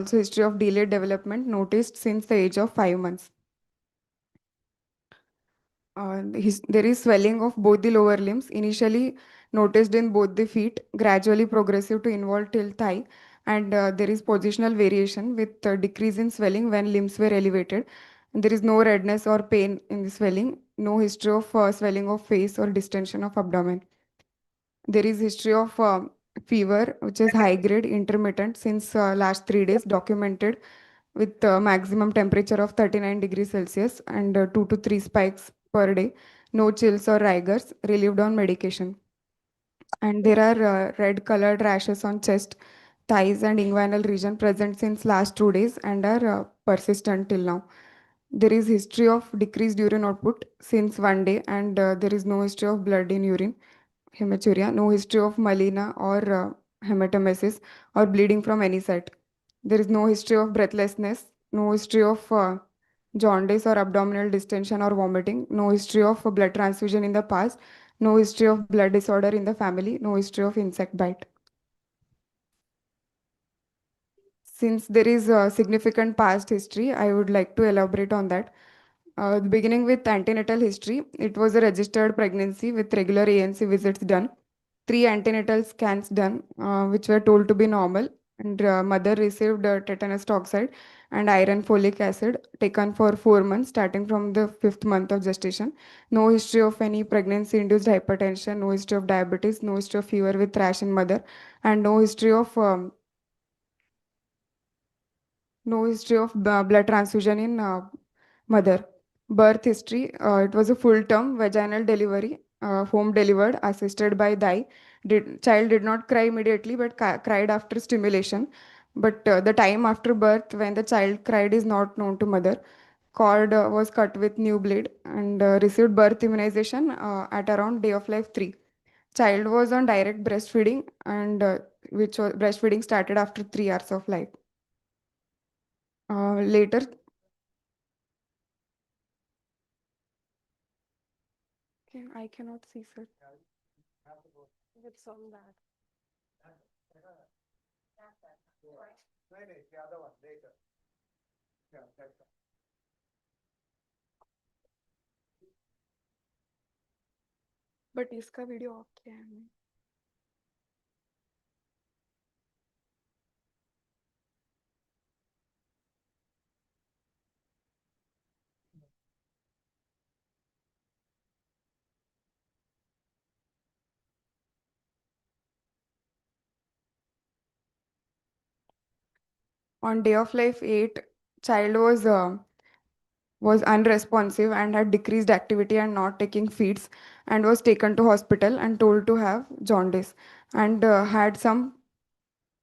also history of delayed development noticed since the age of 5 months. There is swelling of both the lower limbs, initially noticed in both the feet, gradually progressive to involve till thigh, and there is positional variation with decrease in swelling when limbs were elevated. And there is no redness or pain in the swelling, no history of swelling of face or distension of abdomen. There is history of fever, which is high grade, intermittent since last 3 days, documented with maximum temperature of 39 degrees Celsius and 2 to 3 spikes per day. No chills or rigors, relieved on medication. And there are red colored rashes on chest, thighs, and inguinal region present since last 2 days and are persistent till now. There is history of decreased urine output since 1 day, and there is no history of blood in urine, hematuria, no history of melena or hematemesis or bleeding from any site. There is no history of breathlessness, no history of jaundice or abdominal distension or vomiting, no history of blood transfusion in the past, no history of blood disorder in the family, no history of insect bite. Since there is a significant past history, I would like to elaborate on that. Beginning with antenatal history, it was a registered pregnancy with regular ANC visits done, three antenatal scans done, which were told to be normal, and mother received tetanus toxoid and iron folic acid taken for 4 months, starting from the fifth month of gestation. No history of any pregnancy-induced hypertension, no history of diabetes, no history of fever with rash in mother, and no history of blood transfusion in mother. Birth history, it was a full term vaginal delivery, home delivered, assisted by dye. Child did not cry immediately but cried after stimulation. But the time after birth when the child cried is not known to mother. Cord was cut with new blade and received birth immunization at around day of life 3. Child was on direct breastfeeding and breastfeeding started after 3 hours of life. Later, I cannot see, sir. It's on that. But इसका video of किया है हमने. On day of life 8, child was unresponsive and had decreased activity and not taking feeds, and was taken to hospital and told to have jaundice, and had some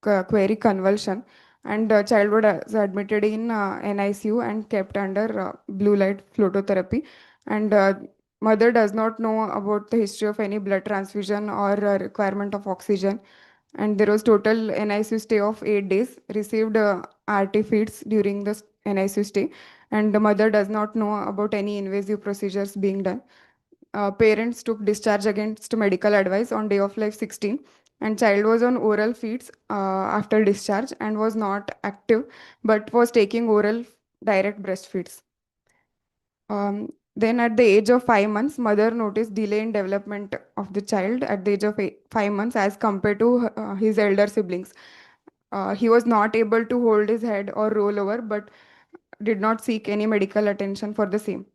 query convulsion, and child was admitted in NICU and kept under blue light phototherapy, and mother does not know about the history of any blood transfusion or requirement of oxygen, and there was total NICU stay of 8 days, received RT feeds during the NICU stay, and the mother does not know about any invasive procedures being done. Parents took discharge against medical advice on day of life 16, and child was on oral feeds after discharge and was not active but was taking oral direct breastfeeds. Then at the age of 5 months, mother noticed delay in development of the child at the age of 5 months as compared to his elder siblings. He was not able to hold his head or roll over, but did not seek any medical attention for the same.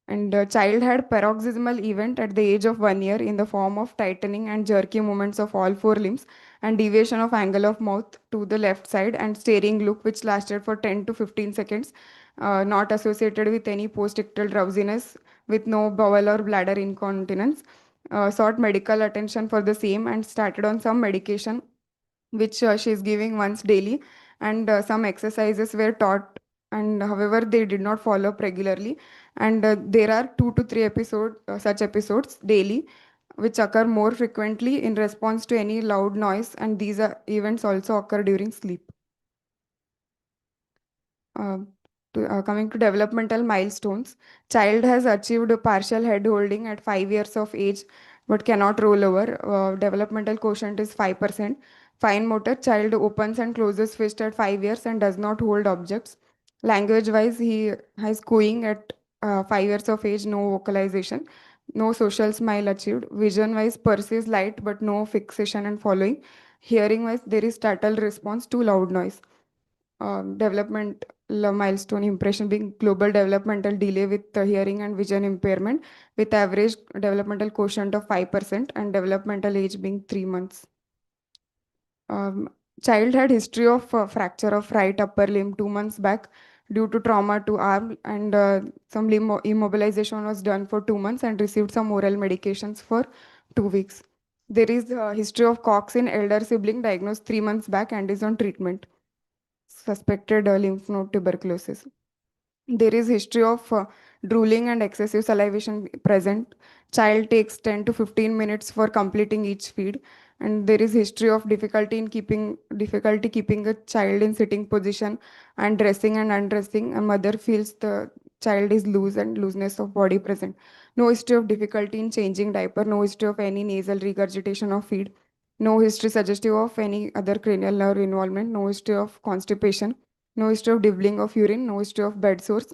And the child had paroxysmal event at the age of 1 year in the form of tightening and jerky movements of all four limbs and deviation of angle of mouth to the left side and staring look which lasted for 10 to 15 seconds, not associated with any post-ictal drowsiness, with no bowel or bladder incontinence. Sought medical attention for the same and started on some medication which she is giving once daily, and some exercises were taught, and however they did not follow up regularly, and there are 2 to 3 such episodes daily which occur more frequently in response to any loud noise, and these events also occur during sleep. uh, Coming to developmental milestones, child has achieved a partial head holding at 5 years of age but cannot roll over. Developmental quotient is 5%. Fine motor, child opens and closes fist at 5 years and does not hold objects. Language wise, he has cooing at 5 years of age, no vocalization, no social smile achieved. Vision wise, perceives light but no fixation and following. Hearing wise, there is startle response to loud noise. Development milestone impression being global developmental delay with hearing and vision impairment with average developmental quotient of 5% and developmental age being 3 months. Um, Child had history of fracture of right upper limb 2 months back due to trauma to arm, and some limb immobilization was done for 2 months and received some oral medications for 2 weeks. There is a history of COX in elder sibling diagnosed 3 months back and is on treatment. Suspected lymph node tuberculosis. There is history of drooling and excessive salivation present. Child takes 10 to 15 minutes for completing each feed, and there is history of difficulty keeping a child in sitting position and dressing and undressing. A mother feels the child is loose and looseness of body present. No history of difficulty in changing diaper. No history of any nasal regurgitation of feed. No history suggestive of any other cranial nerve involvement. No history of constipation. No history of dibbling of urine. No history of bed sores.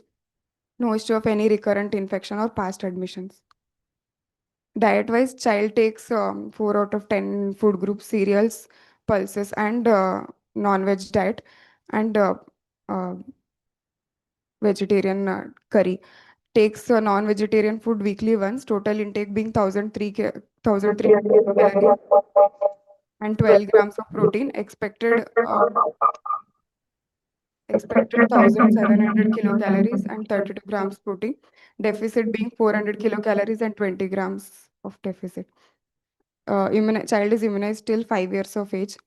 No history of any recurrent infection or past admissions. Diet wise, child takes 4 out of 10 food groups, cereals, pulses, and non veg diet, and uh, vegetarian curry. Takes non vegetarian food weekly once, total intake being 1,300 calories and 12 grams of protein. Expected 1,700 kilocalories and 32 grams protein. Deficit being 400 kilocalories and 20 grams of deficit. Child is immunized till 5 years of age.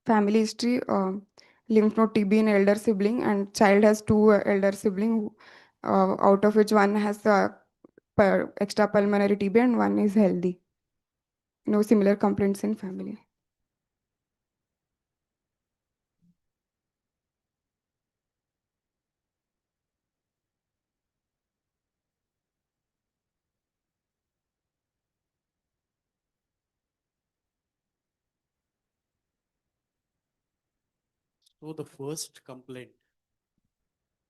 Family history, lymph node TB in elder sibling, and child has two elder sibling, out of which one has extra pulmonary TB and one is healthy. No similar complaints in family. So the first complaint,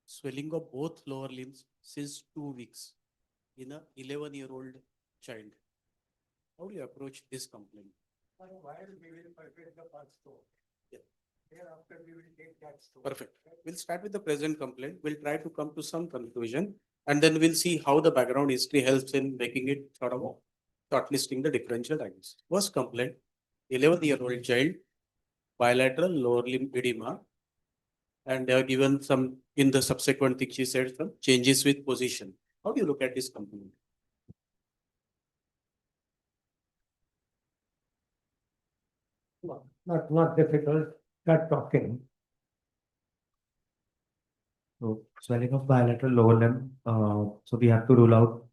swelling of both lower limbs since 2 weeks in a 11-year-old child. How do you approach this complaint? For a while, we will perfect the first store. Yeah. Thereafter, we will take that store. Perfect. We'll start with the present complaint. We'll try to come to some conclusion, and then we'll see how the background history helps in making it sort of shortlisting the differential diagnosis. First complaint, 11-year-old child, bilateral lower limb edema, and they are given some in the subsequent thing she said some changes with position. How do you look at this complaint? Not difficult. Start talking. So swelling of bilateral lower limb. So we have to rule out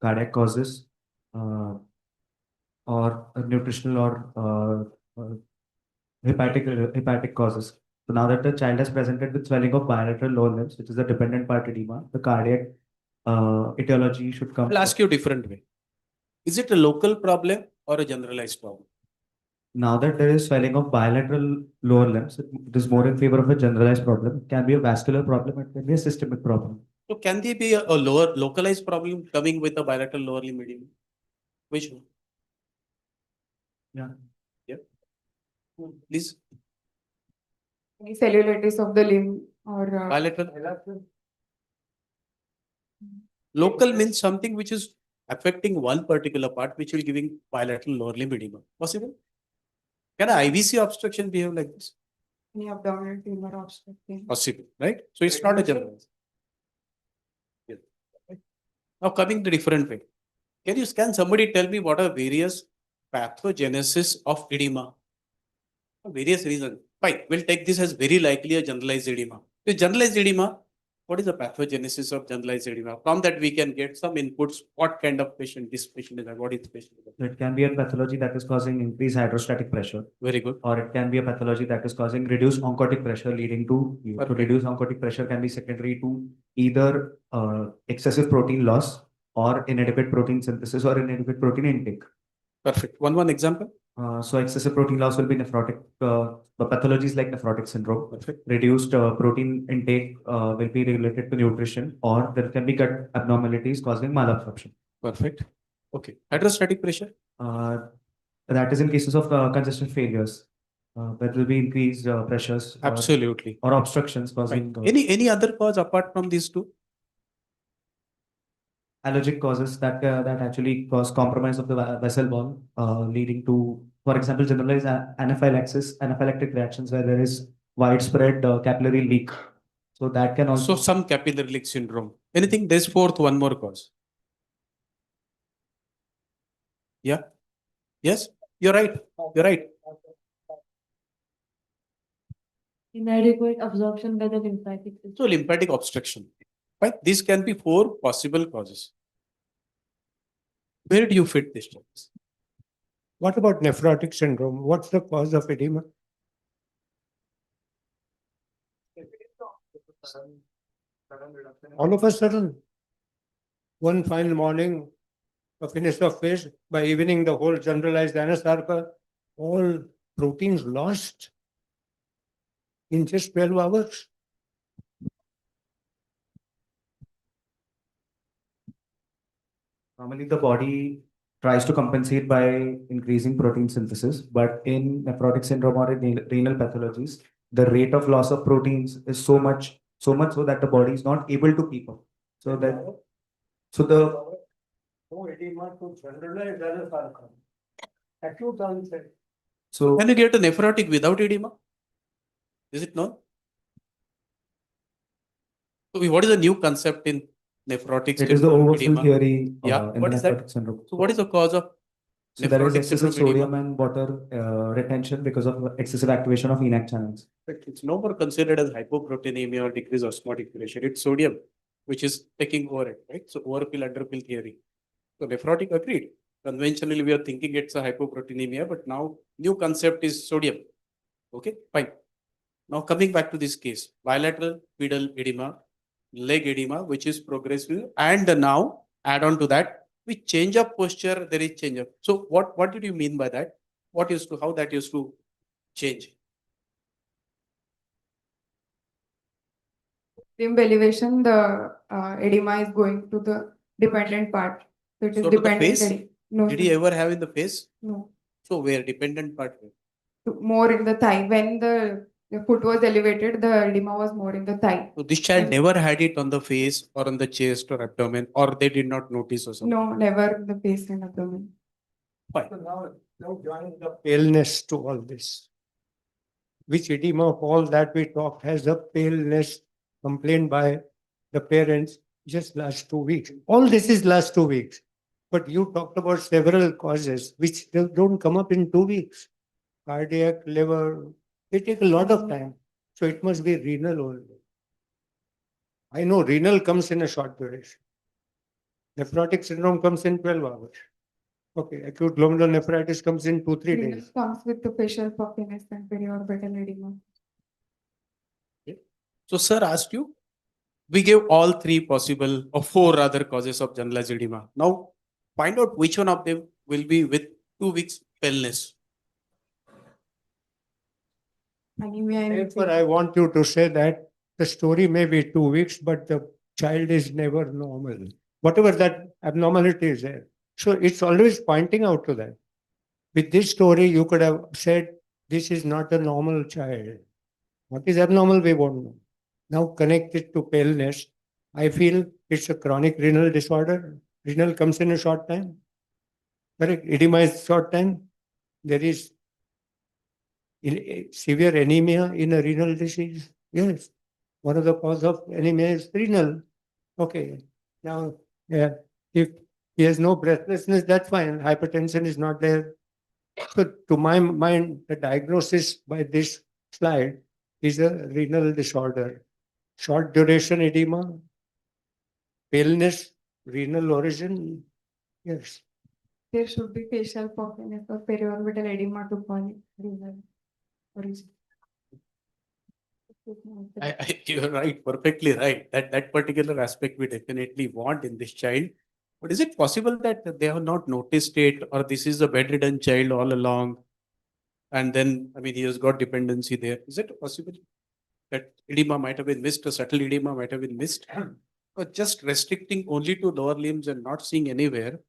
cardiac causes or nutritional or hepatic causes. So now that the child has presented with swelling of bilateral lower limbs, which is a dependent part edema, the cardiac etiology should come. I'll ask you a different way. Is it a local problem or a generalized problem? Now that there is swelling of bilateral lower limbs, it is more in favor of a generalized problem. It can be a vascular problem, it can be a systemic problem. So can there be a lower localized problem coming with a bilateral lower limb edema? Which one? Yeah. Yeah. Please. Any cellulitis of the limb or Bilateral. Local means something which is affecting one particular part, which will giving bilateral lower limb edema. Possible? Can an IVC obstruction behave like this? any abdominal tumor obstructing. Possible, right? So it's not a general. Yeah. Now coming the different way. Can somebody tell me what are various pathogenesis of edema? Various reasons. Fine, we'll take this as very likely a generalized edema. The generalized edema, what is the pathogenesis of generalized edema? From that we can get some inputs. What kind of patient this patient is, and what is the patient? It can be a pathology that is causing increased hydrostatic pressure. Very good. Or it can be a pathology that is causing reduced oncotic pressure, leading to reduced oncotic pressure can be secondary to either excessive protein loss or inadequate protein synthesis or inadequate protein intake. Perfect. One example. So excessive protein loss will be nephrotic. The pathologies like nephrotic syndrome. Perfect. Reduced protein intake will be related to nutrition, or there can be gut abnormalities causing malabsorption. Perfect. Okay. Hydrostatic pressure. Uh, that is in cases of congestion failures. There will be increased pressures Absolutely. or obstructions Fine. causing Any other cause apart from these two? allergic causes that actually cause compromise of the vessel wall, leading to, for example, generalized anaphylaxis, anaphylactic reactions where there is widespread capillary leak. So that can So also. some capillary leak syndrome. Anything? There's fourth, one more cause. Yeah. Yes. You're right. You're right. Inadequate absorption by the lymphatic system. So lymphatic obstruction. Right. These can be four possible causes. Where do you fit this? Charles? What about nephrotic syndrome? What's the cause of edema? All of a sudden, one fine morning, a finish of fish, by evening, the whole generalized anasarca, all proteins lost in just 12 hours. Normally, the body tries to compensate by increasing protein synthesis, but in nephrotic syndrome or in renal pathologies, the rate of loss of proteins is so much so that the body is not able to keep up. So that, so the No edema to generalized anasarca. Acute onset. so Can you get a nephrotic without edema? Is it known? So what is the new concept in nephrotic it is the syndrome overfill edema? theory Yeah, in what the is that? nephrotic syndrome. So what is the cause of So there is nephrotic excessive syndrome sodium edema? and water retention because of excessive activation of ENaC channels. It's no more considered as hypoproteinemia or decreased osmotic pressure. It's sodium which is taking over it, right? So overfill underfill theory. So nephrotic agreed. Conventionally, we are thinking it's a hypoproteinemia, but now new concept is sodium. Okay, fine. Now coming back to this case, bilateral pedal edema, leg edema, which is progressive, and now add on to that, with change of posture, there is change of. So what did you mean by that? What used to, how that used to change? Limb elevation, the edema is going to the dependent part. So it is So to the dependent face? edema. No, Did sir. you ever have in the face? No. So where dependent part? Where? More in the thigh. When the foot was elevated, the edema was more in the thigh. So this child And- never had it on the face or on the chest or abdomen, or they did not notice or something. No, never in the face and abdomen. Fine. So now join the paleness to all this. Which edema of all that we talked has a paleness complained by the parents just last 2 weeks. All this is last 2 weeks. But you talked about several causes which don't come up in 2 weeks. Cardiac, liver, they take a lot of time. So it must be renal only. I know renal comes in a short duration. Nephrotic syndrome comes in 12 hours. Okay, acute glomerulonephritis comes in 2-3 Renal days. comes with the facial puffiness and periorbital edema. So sir asked you, we gave all three possible or four other causes of generalized edema. Now find out which one of them will be with 2 weeks paleness. Anemia and Therefore, I want you to say that the story may be 2 weeks, but the child is never normal. Whatever that abnormality is there. So it's always pointing out to that. With this story, you could have said, this is not a normal child. What is abnormal, we won't know. Now connect it to paleness. I feel it's a chronic renal disorder. Renal comes in a short time. Correct? Edema is short time. There is severe anemia in a renal disease. Yes. One of the cause of anemia is renal. Okay. Now, yeah, if he has no breathlessness, that's fine. Hypertension is not there. So to my mind, the diagnosis by this slide is a renal disorder. Short duration edema, paleness, renal origin. Yes. there should be facial puffiness or periorbital edema to call it renal origin. You're right, perfectly right. That particular aspect we definitely want in this child. But is it possible that they have not noticed it, or this is a bedridden child all along? And then, I mean, he has got dependency there. Is it possible that edema might have been missed, a subtle edema might have been missed? But just restricting only to lower limbs and not seeing anywhere,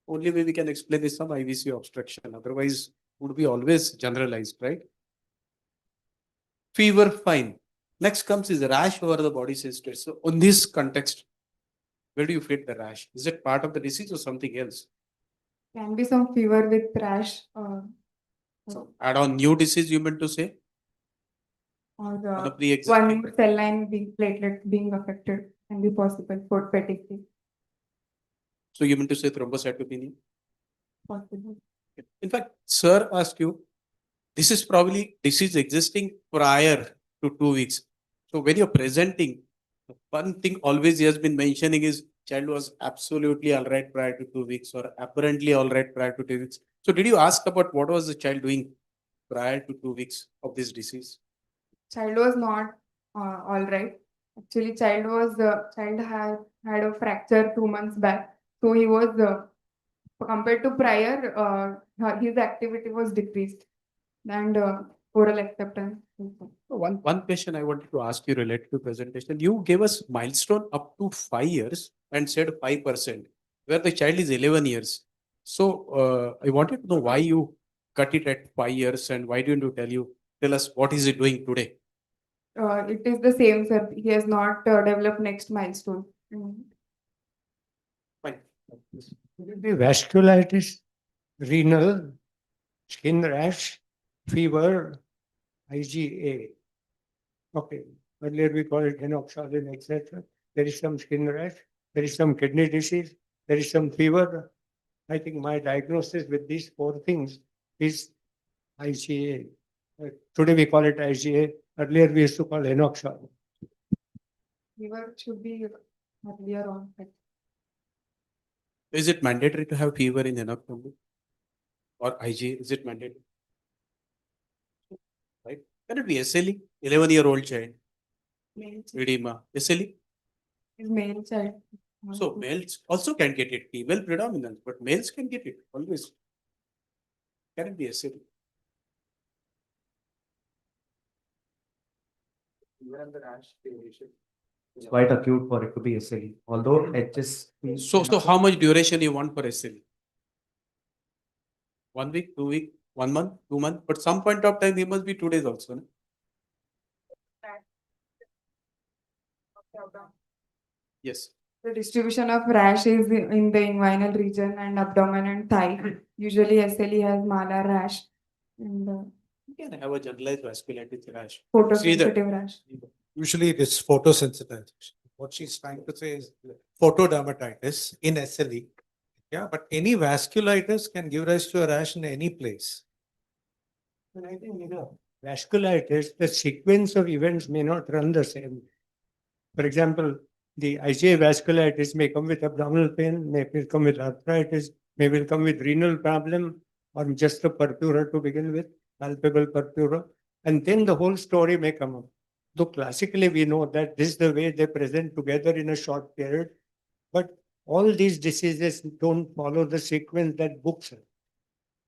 only way we can explain is some IVC obstruction. Otherwise, would be always generalized, right? Fever, fine. Next comes is rash over the body system. So, on this context, where do you fit the rash? Is it part of the disease or something else? Can be some fever with rash So, add on new disease, you meant to say? or On a one pre-existing. more cell line being platelet being affected can be possible for fatigue. So, you meant to say thrombocytopenia? Possible. In fact, sir asked you, this is probably disease existing prior to 2 weeks. So when you're presenting, one thing always he has been mentioning is child was absolutely all right prior to 2 weeks or apparently all right prior to 2 weeks. So did you ask about what was the child doing prior to 2 weeks of this disease? Child was not all right. Actually, child had a fracture 2 months back. So he was compared to prior, his activity was decreased and oral acceptance. One question I wanted to ask you related to presentation. You gave us milestone up to 5 years and said 5%, where the child is 11 years. So I wanted to know why you cut it at 5 years and why didn't you tell us what is he doing today? It is the same, sir. He has not developed next milestone. Fine. Could it be vasculitis, renal, skin rash, fever, IgA? Okay, earlier we call it henoxalin, etc. There is some skin rash, there is some kidney disease, there is some fever. I think my diagnosis with these four things is IgA. Today we call it IgA. Earlier we used to call henoxalin. Fever should be earlier on. Is it mandatory to have fever in enough number? Or IG? Is it mandatory? Right? Can it be SLE? 11-year-old child, Male child edema, SLE. is male child. So males also can get it, female predominant, but males can get it always. Can it be SLE? It's quite acute for it to be SLE, although HS. So how much duration you want for SLE? 1 week, 2 week, 1 month, 2 months, but some point of time he must be 2 days also. No? Yes. The distribution of rash is in the inguinal region and abdomen and thigh. Usually SLE has malar rash and You can have a generalized vasculitis rash. photosensitive rash. Usually it is photosensitization. What she's trying to say is photodermatitis in SLE. Yeah, but any vasculitis can give rise to a rash in any place. And I think, vasculitis, the sequence of events may not run the same. For example, the IgA vasculitis may come with abdominal pain, may come with arthritis, may will come with renal problem, or just a purpura to begin with, palpable purpura, and then the whole story may come up. Though classically we know that this is the way they present together in a short period, but all these diseases don't follow the sequence that books have.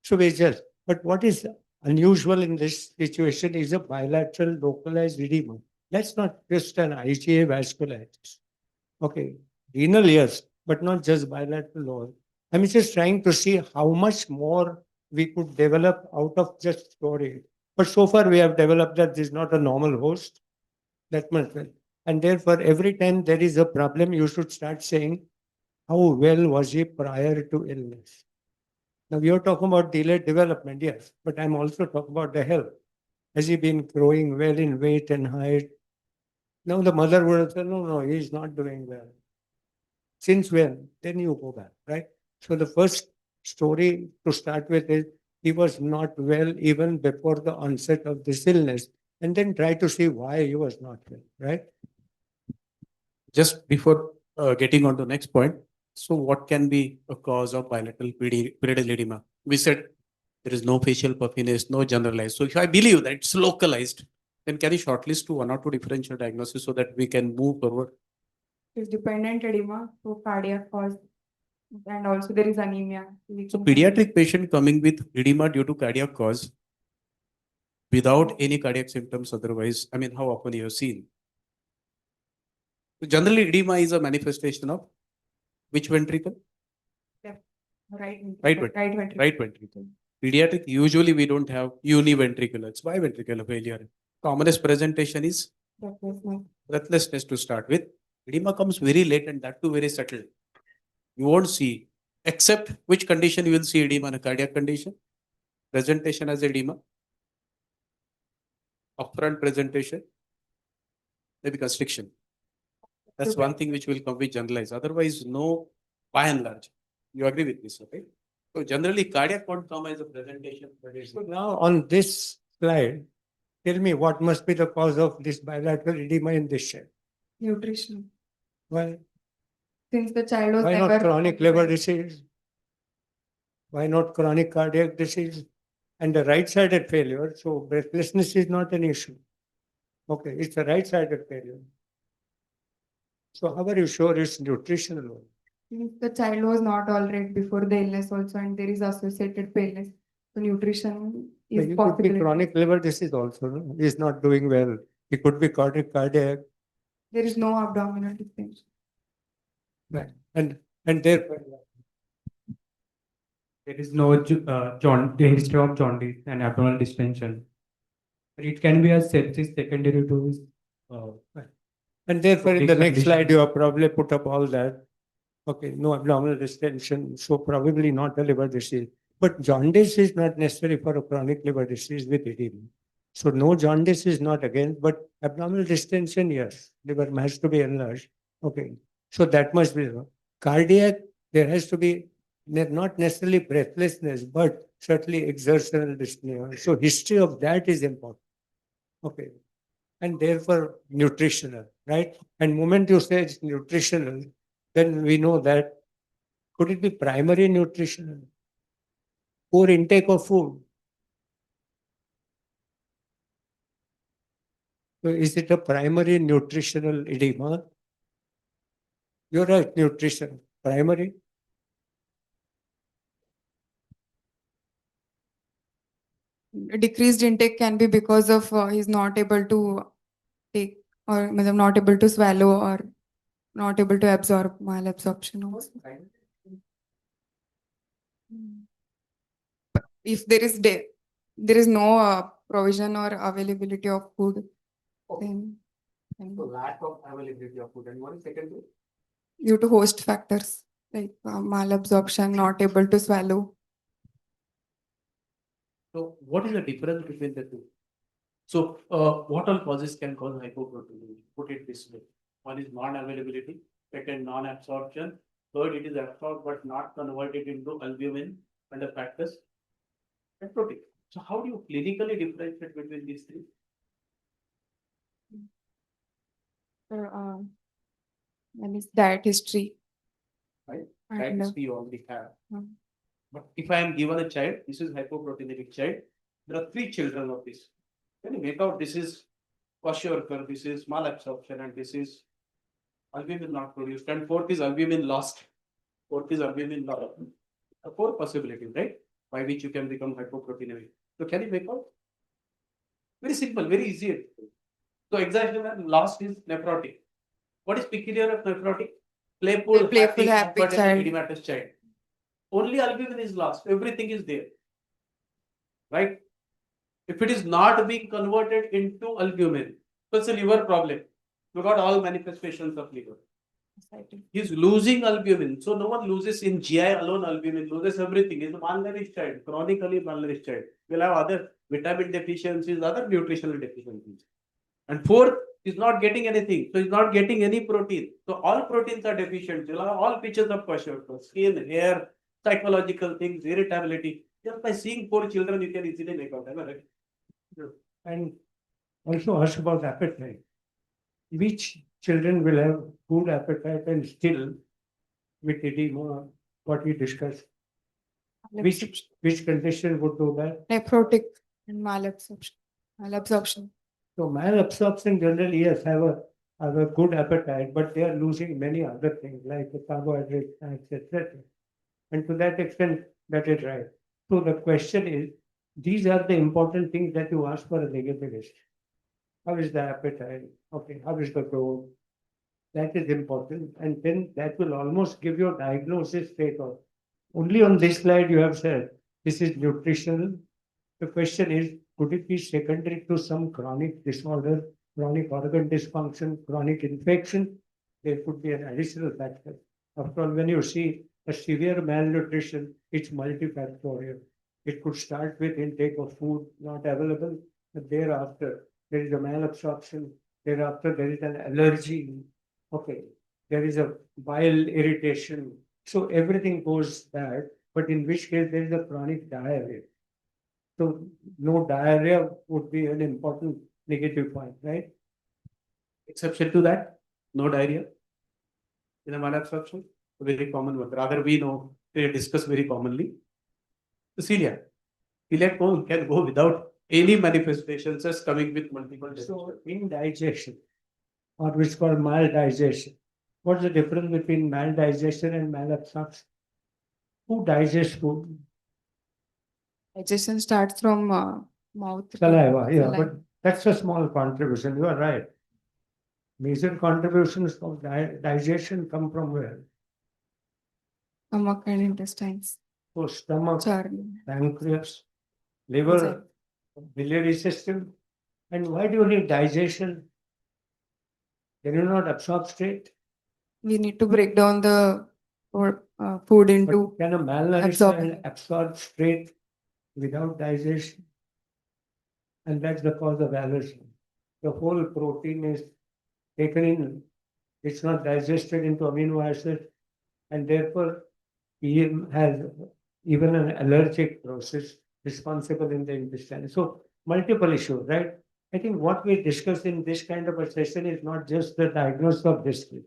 So we just, but what is unusual in this situation is a bilateral localized edema. That's not just an IgA vasculitis. Okay, renal, yes, but not just bilateral. Or I'm just trying to see how much more we could develop out of just story. But so far we have developed that this is not a normal host. That much well. And therefore, every time there is a problem, you should start saying, how well was he prior to illness? Now you're talking about delayed development, yes, but I'm also talking about the health. Has he been growing well in weight and height? Now the mother would have said, no, he's not doing well. Since when? Then you go back, right? So the first story to start with is he was not well even before the onset of this illness, and then try to see why he was not well, right? Just before getting on to the next point, so what can be a cause of bilateral peridial edema? We said there is no facial puffiness, no generalized. So if I believe that it's localized, then can you shortlist to 1 or 2 differential diagnosis so that we can move forward? Is dependent edema, so cardiac cause, and also there is anemia. So pediatric patient coming with edema due to cardiac cause, without any cardiac symptoms otherwise? I mean, how often you have seen? So generally, edema is a manifestation of which ventricle? Right. Right ventricle. Right ventricle. Right ventricle. Pediatric, usually we don't have univentricular, it's biventricular failure. Commonest presentation is breathlessness to start with. Edema comes very late and that too very subtle. You won't see, except which condition you will see edema in a cardiac condition. Presentation as edema. Upfront presentation. Maybe constriction. That's Okay. one thing which will come with generalized. Otherwise, no, by and large. You agree with this, okay? So generally, cardiac won't come as a presentation. But it's So now on this slide, tell me what must be the cause of this bilateral edema in this child? Nutrition. Why? Since the child was Why never not chronic liver disease? Why not chronic cardiac disease? And the right-sided failure, so breathlessness is not an issue. Okay, it's a right-sided failure. So how are you sure it's nutritional? Since the child was not all right before the illness also, and there is associated paleness. So nutrition So is you could be possible. chronic liver disease also, no? Is not doing well. It could be chronic cardiac. There is no abdominal distension. Right. And therefore, There is no the history of jaundice and abdominal distension. It can be a sepsis secondary to and therefore in the Chronic next slide, condition. you have probably put up all that. Okay, no abdominal distension, so probably not a liver disease. But jaundice is not necessary for a chronic liver disease with edema. So no jaundice is not against, but abdominal distension, yes, liver has to be enlarged. Okay, so that must be cardiac. There has to be not necessarily breathlessness, but certainly exertional dyspnea. So history of that is important. Okay, and therefore nutritional, right? And moment you say it's nutritional, then we know that could it be primary nutritional? Poor intake of food. So is it a primary nutritional edema? You're right, nutrition. Primary. Decreased intake can be because of he's not able to take or not able to swallow or not able to absorb malabsorption also. If there is no provision or availability of food, then lack of availability of food. And what is secondary? due to host factors like malabsorption, not able to swallow. So what is the difference between the two? So what all causes can cause hypoproteinemia? Put it this way. One is non-availability, second non-absorption, third it is absorbed but not converted into albumin and the factors and protein. So how do you clinically differentiate between these three? One is diet history. Right. And, That we already have. Mm. But if I am given a child, this is hypoproteinemic child, there are three children of this. Can you make out this is kwashiorkor, this is malabsorption, and this is albumin not produced, and fourth is albumin lost. Fourth is albumin lost. Four possibilities, right? By which you can become hypoproteinemic. So can you make out? Very simple, very easy. So exaggeration lost is nephrotic. What is peculiar of nephrotic? Playful, Playful, happy comfortable, child. edematous child. Only albumin is lost. Everything is there. Right? If it is not being converted into albumin, so it's a liver problem. You got all manifestations of liver. He's losing albumin. So no one loses in GI alone albumin, loses everything. He's a malnourished child, chronically malnourished child. We'll have other vitamin deficiencies, other nutritional deficiencies. And fourth, he's not getting anything. So he's not getting any protein. So all proteins are deficient. You'll have all features of kwashiorkor, skin, hair, psychological things, irritability. Just by seeing poor children, you can easily make out. Am I right? And also ask about appetite. Which children will have good appetite and still with edema, what we discussed? Which condition would do that? Nephrotic and malabsorption. Malabsorption. So malabsorption generally, yes, have a good appetite, but they are losing many other things like the carbohydrates, fats, etc. And to that extent, that is right. So the question is, These are the important things that you ask for a negative history. How is the appetite? Okay, how is the growth? That is important. And then that will almost give you a diagnosis straight on. Only on this slide you have said, this is nutritional. The question is, could it be secondary to some chronic disorder, chronic organ dysfunction, chronic infection? There could be an additional factor. After all, when you see a severe malnutrition, it's multifactorial. It could start with intake of food not available, but thereafter there is a malabsorption, thereafter there is an allergy. Okay, there is a bile irritation. So everything goes bad, but in which case there is a chronic diarrhea. So no diarrhea would be an important negative point, right? Exception to that, no diarrhea in a malabsorption, a very common one. Rather, we know they discuss very commonly. The celiac. Celiac can go without any manifestations, just coming with multiple. So indigestion, or which is called maldigestion. What's the difference between maldigestion and malabsorption? Who digests food? Digestion starts from mouth. to Saliva, yeah, saliva. but that's a small contribution. You are right. Major contributions of digestion come from where? Stomach and intestines. So stomach, Charlie. pancreas, liver, biliary system. And why do you need digestion? Can you not absorb straight? We need to break down the food into. But can a malnourished absorb. man absorb straight without digestion? And that's the cause of allergy. The whole protein is taken in, it's not digested into amino acids, and therefore he has even an allergic process responsible in the intestine. So multiple issues, right? I think what we discuss in this kind of a session is not just the diagnosis of disease,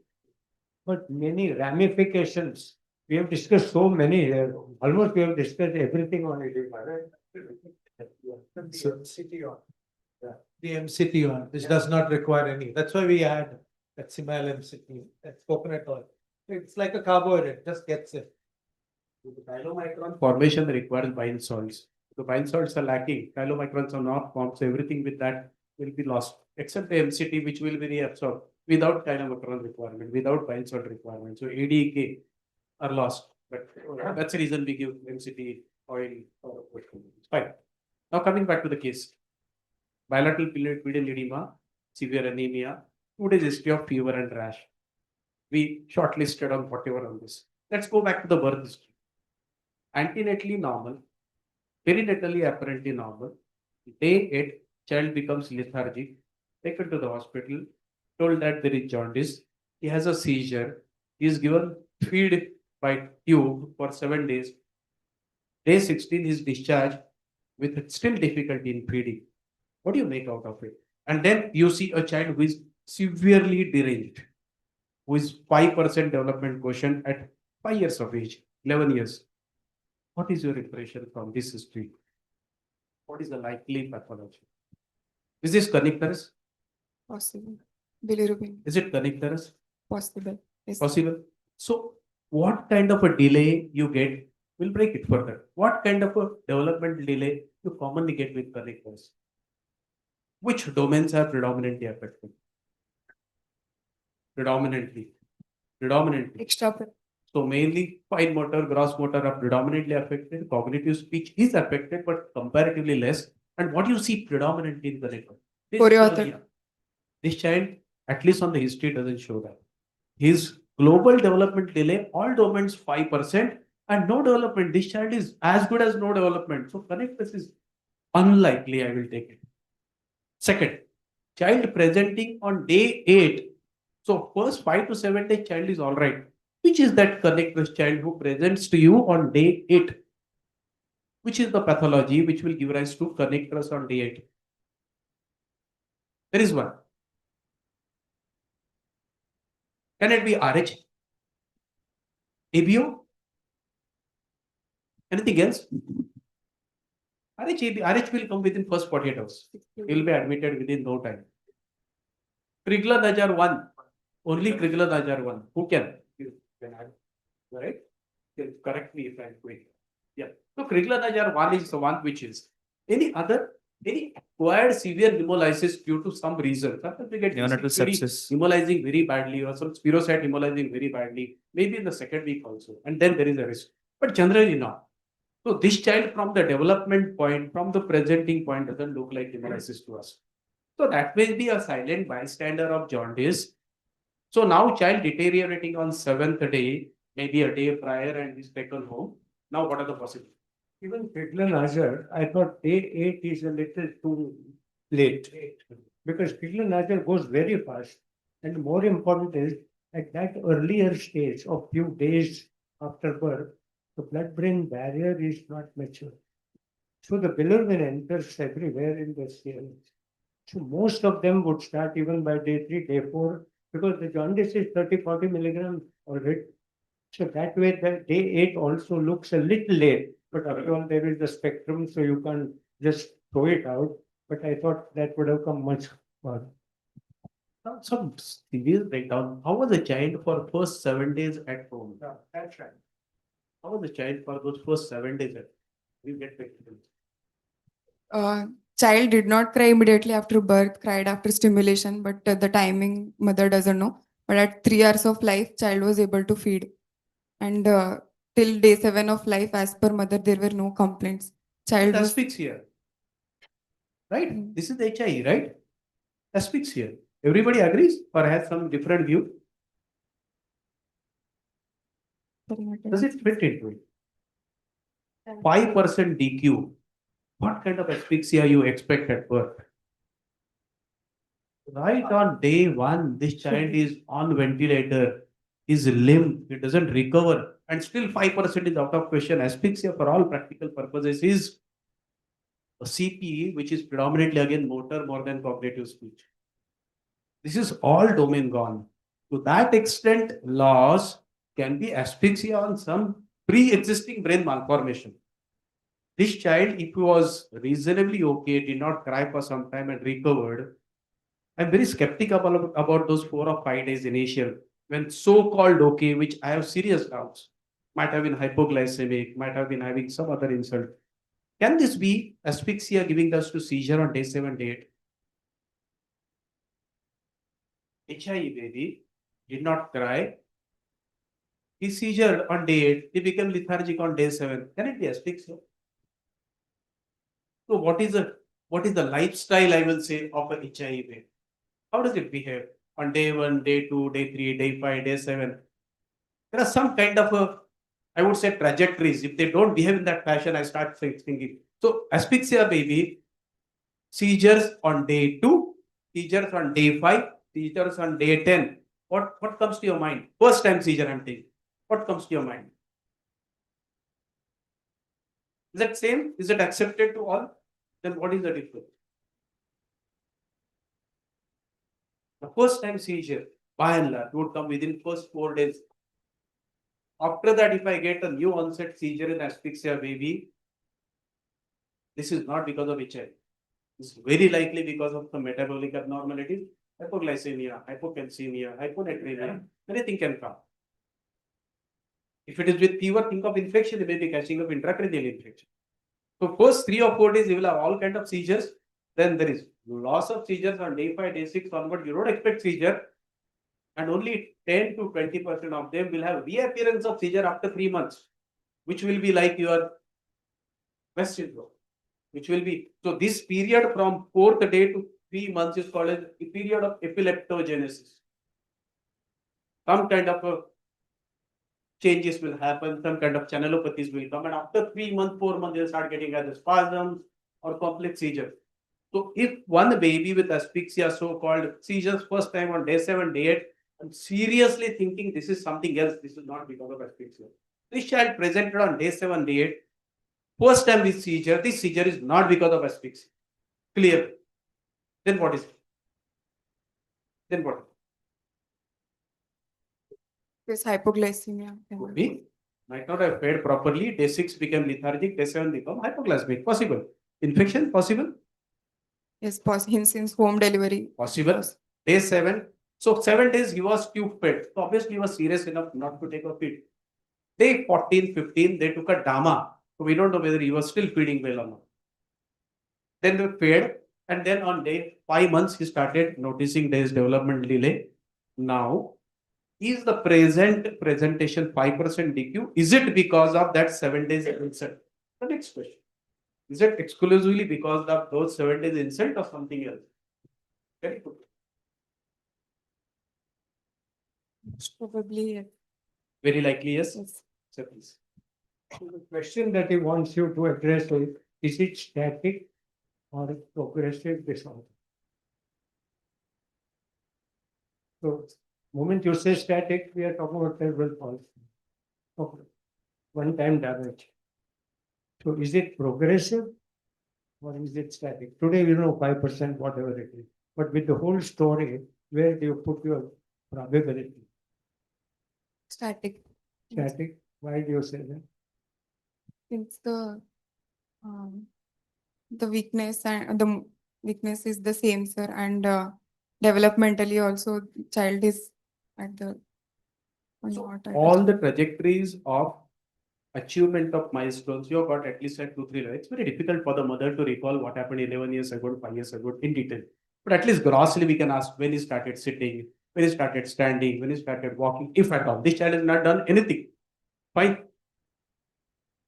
but many ramifications. We have discussed so many here. Almost we have discussed everything on it, right? So- The MCT one, which does not require any. That's why we add that Simal MCT, that's coconut oil. It's like a carbohydrate, just gets it. The chylomicron formation requires bile salts. The bile salts are lacking, chylomicrons are not formed, so everything with that will be lost, except the MCT, which will be reabsorbed without chylomicron requirement, without bile salt requirement. So ADK are lost, but that's the reason we give MCT oil. It's fine. Now coming back to the case. Bilateral pidal edema, severe anemia, 2 days history of fever and rash. We shortlisted on whatever on this. Let's go back to the birth history. Antenatally normal, perinatally apparently normal. Day 8, child becomes lethargic, taken to the hospital, told that there is jaundice. He has a seizure. He is given feed by tube for 7 days. Day 16 is discharged with still difficulty in feeding. What do you make out of it? And then you see a child who is severely deranged, who is 5% development quotient at 5 years of age, 11 years. What is your impression from this history? What is the likely pathology? Is this connectors? Possible. Bilirubin. Is it connectors? Possible. Yes. Possible. So, what kind of a delay you get will break it further. What kind of a developmental delay you commonly get with connectors? Which domains are predominantly affected? Predominantly. Extra. So mainly fine motor, gross motor are predominantly affected. Cognitive speech is affected, but comparatively less. And what you see predominantly in the record. Choreography. This child, at least on the history, doesn't show that. His global development delay, all domains 5%, and no development. This child is as good as no development. So connectors is unlikely, I will take it. Second, child presenting on day 8. So first 5 to 7 day child is all right. Which is that connectors child who presents to you on day 8? Which is the pathology which will give rise to connectors on day 8? There is one. Can it be RH? ABO? Anything else? RH will come within first 48 hours. He will be admitted within no time. Krigla-Najjar 1. Only Krigla-Najjar 1. Who can? You can add. Right? You can correct me if I'm quick. Yeah. So Krigla-Najjar 1 is the one which is Any acquired severe hemolysis due to some reason. Sometimes we get Neonatal very sepsis. hemolyzing very badly, or some spirocyte hemolyzing very badly, maybe in the second week also, and then there is a risk. But generally not. So this child from the development point, from the presenting point, doesn't look like hemolysis to us. So that may be a silent bystander of jaundice. So now child deteriorating on seventh day, maybe a day prior, and is taken home. Now what are the possibilities? Even Piglan I thought day 8 is a little too late. Because Piglan goes very fast. And more important is, at that earlier stage of few days after birth, the blood-brain barrier is not mature. So the bilirubin enters everywhere in the cell. So most of them would start even by day 3, day 4, because the jaundice is 30-40 milligrams already. So that way, the day 8 also looks a little late, but after all, there is the spectrum, so you can't just throw it out. But I thought that would have come much further. Some severe breakdown. How was the child for first 7 days at home? Yeah, that's right. How was the child for those first 7 days at home? You get practical. Child did not cry immediately after birth, cried after stimulation, but the timing mother doesn't know. But at 3 hours of life, child was able to feed. And till day 7 of life, as per mother, there were no complaints. Child was Asphyxia, right? Mm. This is HIE, right? Asphyxia. Everybody agrees or has some different view? Does it fit into it? 5% DQ. What kind of asphyxia you expect at birth? Right on day 1, this child is on ventilator, is limp, he doesn't recover, and still 5% is out of question. Asphyxia, for all practical purposes, is a CPE, which is predominantly again motor more than cognitive speech. This is all domain gone. To that extent, loss can be asphyxia on some pre-existing brain malformation. This child, if he was reasonably okay, did not cry for some time and recovered, I'm very skeptical about those 4 or 5 days initial, when so-called okay, which I have serious doubts, might have been hypoglycemic, might have been having some other insult. Can this be asphyxia giving us to seizure on day 7, day 8? HIE baby did not cry. He seizured on day 8. He became lethargic on day 7. Can it be asphyxia? So what is the lifestyle, I will say, of a HIE baby? How does it behave on day 1, day 2, day 3, day 5, day 7? There are some kind of I would say, trajectories. If they don't behave in that fashion, I start thinking. So asphyxia baby, seizures on day 2, seizures on day 5, seizures on day 10. What comes to your mind? First time seizure I'm taking. What comes to your mind? Is that same? Is it accepted to all? Then what is the difference? The first time seizure, by and large, would come within first 4 days. After that, if I get a new onset seizure in asphyxia baby, this is not because of HI. It's very likely because of the metabolic abnormalities, hypoglycemia, hypocalcemia, hyponatremia, anything can come. If it is with fever, think of infection, they may be catching up intracranial infection. So first 3 or 4 days, you will have all kind of seizures. Then there is loss of seizures on day 5, day 6 onward. You don't expect seizure. And only 10 to 20% of them will have reappearance of seizure after 3 months, which will be like your West syndrome, which will be, so this period from 4th day to 3 months is called as a period of epileptogenesis. Some kind of changes will happen, some kind of channelopathies will come, and after 3 months, 4 months, they'll start getting either spasms or complex seizures. So if one baby with asphyxia, so-called seizures first time on day 7, day 8, I'm seriously thinking this is something else, this is not because of asphyxia. This child presented on day 7, day 8, first time this seizure is not because of asphyxia. Clear. Then what is it? Then what? this hypoglycemia. Could be. Might not have fed properly. Day 6 became lethargic. Day 7 become hypoglycemic. Possible. Infection possible. Yes, since home delivery. Possible. Day 7. So 7 days he was tube fed. So obviously he was serious enough not to take a feed. Day 14, 15, they took a DAMA. So we don't know whether he was still feeding well or not. then they fade, and then on day 5 months, he started noticing there is development delay. Now, is the present presentation 5% DQ? Is it because of that 7 days insult? The next question. Is it exclusively because of those 7 days insult or something else? Very good. Probably yes. Very likely, yes. Yes. So please. So the question that he wants you to address is it static or progressive disorder? So, moment you say static, we are talking about cerebral palsy. Okay. One-time damage. So is it progressive or is it static? Today we know 5%, whatever it is. But with the whole story, where do you put your probability? Static. Static? Why do you say that? Since um, the weakness and the weakness is the same, sir, and developmentally also child is at the not at All the trajectories of achievement of milestones, you have got at least at 2, 3 lines. It's very difficult for the mother to recall what happened 11 years ago, 5 years ago in detail. But at least grossly we can ask when he started sitting, when he started standing, when he started walking, if at all. This child has not done anything. Fine.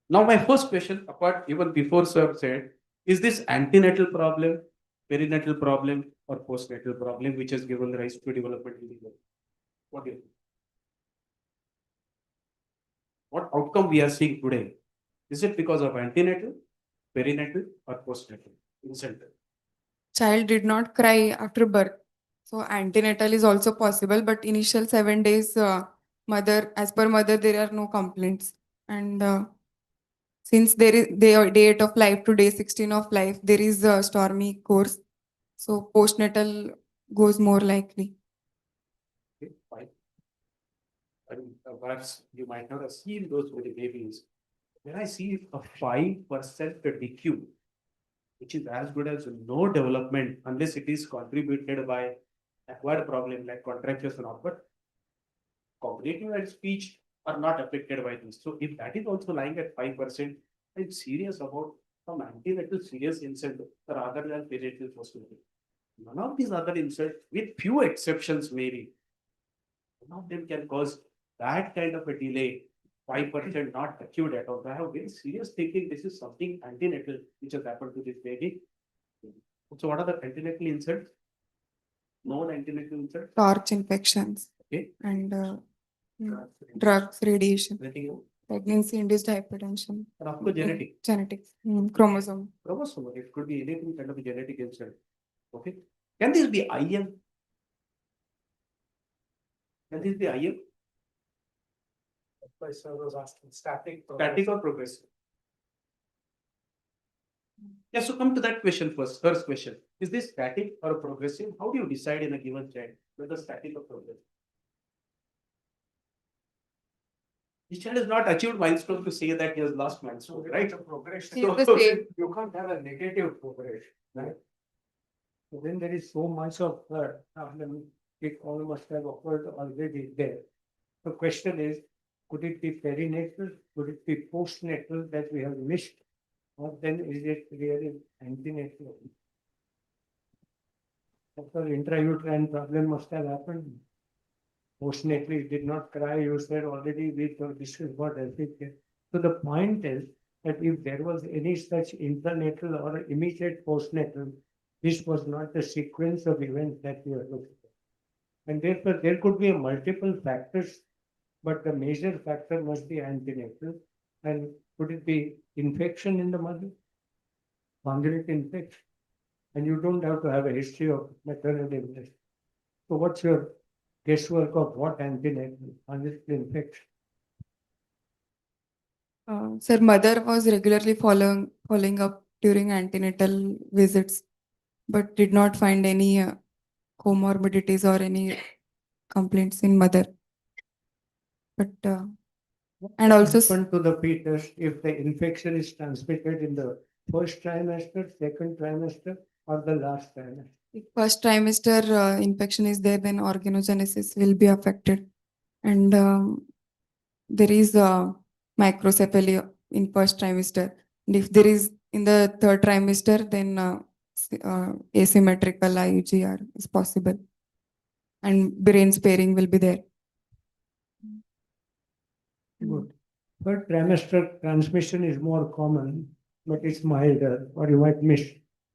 Now my first question, apart even before sir said, is this antenatal problem, perinatal problem, or postnatal problem which has given rise to developmental delay? What do you think? What outcome we are seeing today? Is it because of antenatal, perinatal, or postnatal? Incidental. child did not cry after birth. So antenatal is also possible, but initial 7 days, mother, as per mother, there are no complaints. And since there is day 8 of life to day 16 of life, there is a stormy course. So postnatal goes more likely. Okay, fine. Perhaps you might not have seen those with the babies. When I see a 5% DQ, which is as good as no development unless it is contributed by acquired problem like contractures and all, but cognitive and speech are not affected by this. So if that is also lying at 5%, I'm serious about some antenatal serious insult rather than perinatal postnatal. None of these other insults, with few exceptions maybe, none of them can cause that kind of a delay. 5% not acute at all. I have very serious thinking this is something antenatal which has happened to this baby. So what are the antenatal insults? Known antenatal insults? Torch infections Okay. and drugs, radiation, Anything else? pregnancy induced hypertension, And of course genetic. genetics, chromosome. Chromosomal. It could be anything kind of a genetic insult. Okay. Can this be IM? Can this be IM? That's why sir was asking static. Static or progressive? Yeah, so come to that question first. First question. Is this static or progressive? How do you decide in a given child whether static or progressive? This child has not achieved milestone to say that he has lost milestone, right? Progression. He is the same. You can't have a negative progression, right? So then there is so much of problem, it all must have occurred already there. The question is, could it be perinatal? Could it be postnatal that we have missed? Or then is it really antenatal? After intrauterine problem must have happened. Postnatally did not cry, you said already we thought this is what I think. So the point is that if there was any such intranatal or immediate postnatal, this was not the sequence of events that we are looking at. And therefore there could be multiple factors, but the major factor must be antenatal. And could it be infection in the mother? Congenital infection. And you don't have to have a history of maternal illness. So what's your guesswork of what antenatal congenital infection? Sir, mother was regularly following up during antenatal visits, but did not find any comorbidities or any complaints in mother. But and also Happened to the fetus if the infection is transmitted in the first trimester, second trimester, or the last trimester. if first trimester infection is there, then organogenesis will be affected, and there is microcephaly in first trimester. And if there is in the third trimester, then asymmetrical IUGR is possible, and brain sparing will be there. Good. Third trimester transmission is more common, but it's milder, or you might miss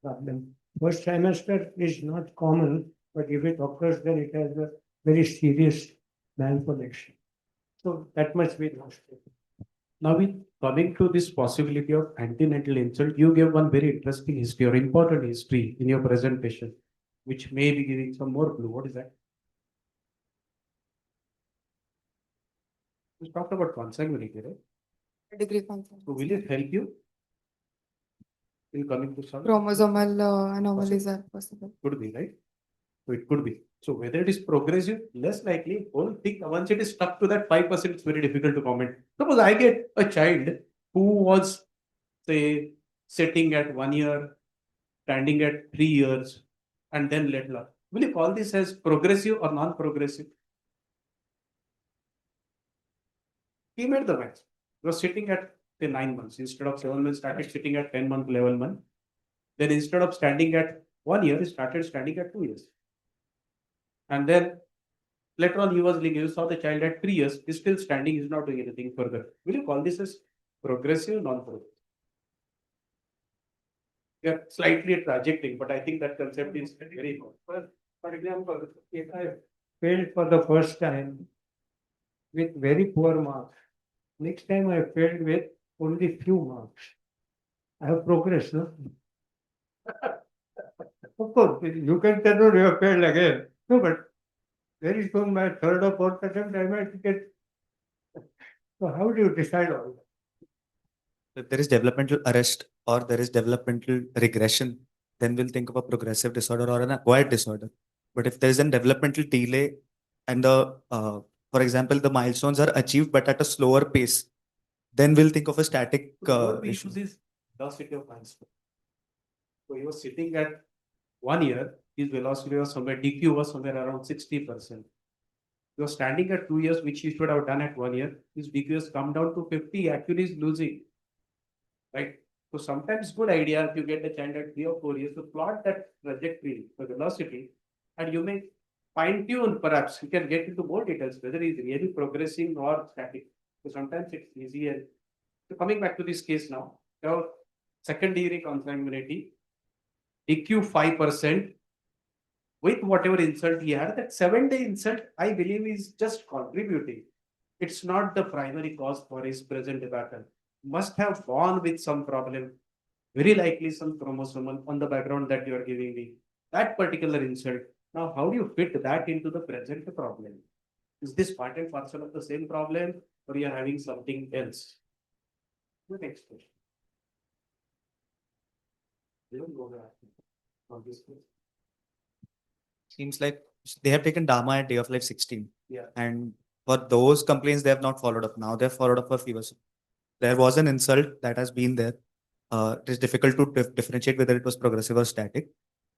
problem. First trimester is not common, but if it occurs, then it has a very serious malformation. So that must be lost. Now, with coming to this possibility of antenatal insult, you gave one very interesting history or important history in your presentation, which may be giving some more clue. What is that? You talked about consanguinity, right? Degree So confirmed. will it help you in coming to some? Chromosomal anomalies are possible. Could be, right? So it could be. So whether it is progressive, less likely. Whole thing, once it is stuck to that 5%, it's very difficult to comment. Suppose I get a child who was, say, sitting at 1 year, standing at 3 years, and then let lock. Will you call this as progressive or non-progressive? He made the math. He was sitting at say 9 months instead of 7 months. Started sitting at 10 month, 11 month. Then instead of standing at 1 year, he started standing at 2 years. And then later on, he was like, you saw the child at 3 years, he's still standing, he's not doing anything further. Will you call this as progressive, non-progressive? Yeah, slightly trajecting, but I think that concept is very important. For example, if I failed for the first time with very poor marks, next time I failed with only few marks, I have progressed, no? Of course, you can tell me you have failed again. No, but very soon my third or fourth attempt I might get. So how do you decide all that? If there is developmental arrest or there is developmental regression, then we'll think of a progressive disorder or an acquired disorder. But if there is a developmental delay and for example, the milestones are achieved but at a slower pace, then we'll think of a static What we issue. use is velocity of milestone. So he was sitting at 1 year, his velocity was somewhere, DQ was somewhere around 60%. He was standing at 2 years, which he should have done at 1 year. His DQ has come down to 50, actually is losing. Right? So sometimes good idea if you get a child at 3 or 4 years to plot that trajectory, the velocity, and you may fine tune perhaps. You can get into more details whether he's really progressing or static. So sometimes it's easier. So coming back to this case now, your second degree consanguinity, DQ 5% with whatever insult he had, that 7-day insult, I believe, is just contributing. It's not the primary cause for his present debacle. Must have born with some problem, very likely some chromosomal on the background that you are giving me. That particular insult. Now, how do you fit that into the present problem? Is this part and parcel of the same problem, or you are having something else? The next question. You don't go there on this question. Seems like they have taken Dharma at day of life 16. Yeah. And for those complaints, they have not followed up. Now they've followed up for fever. So there was an insult that has been there. It is difficult to differentiate whether it was progressive or static.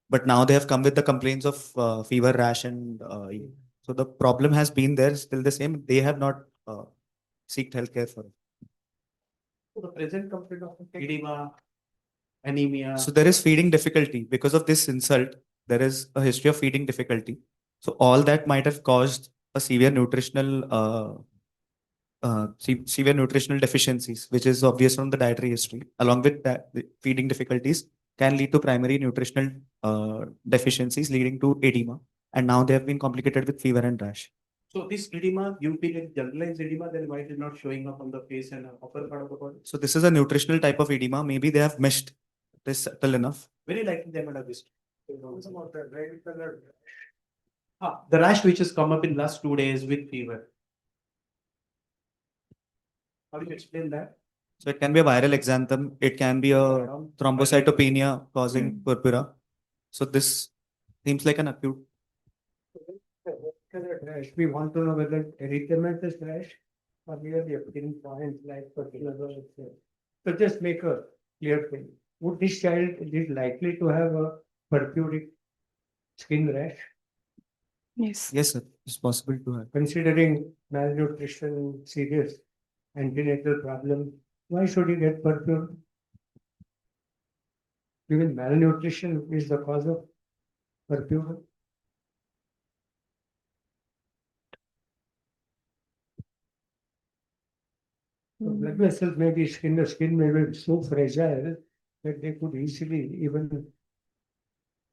But now they have come with the complaints of fever, rash, and so the problem has been there, still the same. They have not seeked healthcare for it. So the present complaint of edema, anemia. So there is feeding difficulty because of this insult. There is a history of feeding difficulty. So all that might have caused a severe nutritional deficiencies, which is obvious from the dietary history. Along with that, the feeding difficulties can lead to primary nutritional deficiencies leading to edema. And now they have been complicated with fever and rash. So this edema, you feel like generalized edema, then why is it not showing up on the face and upper part of the body? So this is a nutritional type of edema. Maybe they have missed this subtle enough. Very likely they might have missed. The rash which has come up in last 2 days with fever. How do you explain that? So it can be a viral exanthem. It can be a thrombocytopenia causing purpura. So this seems like an acute. Rash. We want to know whether erythematous rash or merely a pinpoint like particular. So just make a clear thing. Would this child is likely to have a purpuric skin rash, Yes. Yes, sir. It's possible to have. considering malnutrition, serious antenatal problem? Why should he get purpure? Even malnutrition is the cause of purpura. Blood vessels may be skin, the skin may be so fragile that they could easily even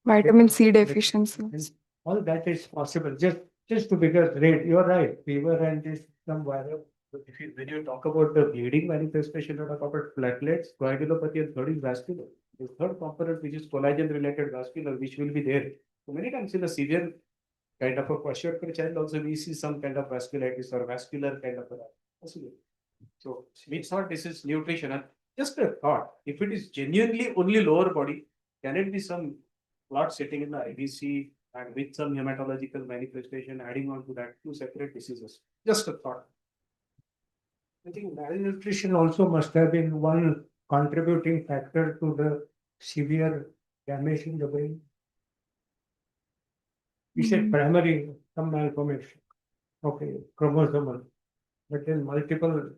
Vitamin C get- deficiency. and all that is possible. Just to because rate, you're right, fever and this some viral. If you, when you talk about the bleeding manifestation, you talk about platelets, coagulopathy, and third is vascular. The third component, which is collagen related vascular, which will be there. So many times in a severe kind of a kwashiorkor child, also we see some kind of vasculitis or vascular kind of a vascular. So we thought this is nutrition. And just a thought, if it is genuinely only lower body, can it be some clot sitting in the IBC and with some hematological manifestation adding on to that, two separate diseases? Just a thought. I think malnutrition also must have been one contributing factor to the severe damage in the brain. We said primary, some malformation, okay, chromosomal, but then multiple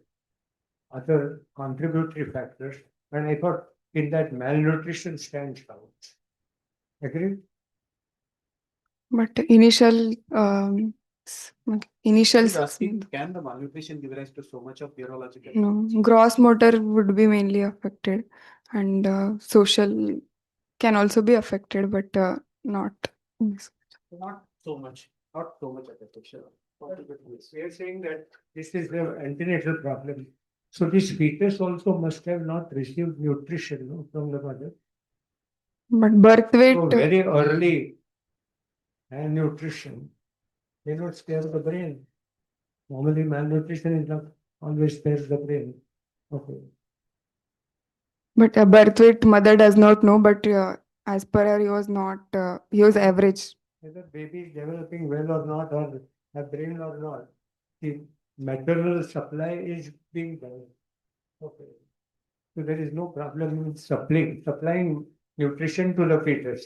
other contributory factors. And I thought in that malnutrition stands out. Agree? But initial initial He's asking, can the malnutrition give rise to so much of neurological? no, gross motor would be mainly affected, and social can also be affected, but not. Not so much, not so much affection. We are saying that this is the antenatal problem. So this fetus also must have not received nutrition, no, from the mother. But birth weight, So very early malnutrition may not spare the brain. Normally malnutrition is not always spares the brain. Okay. but a birth weight mother does not know, but as per her, he was not. He was average. Whether baby is developing well or not, or a brain or not, the maternal supply is being done. Okay. So there is no problem with supplying nutrition to the fetus.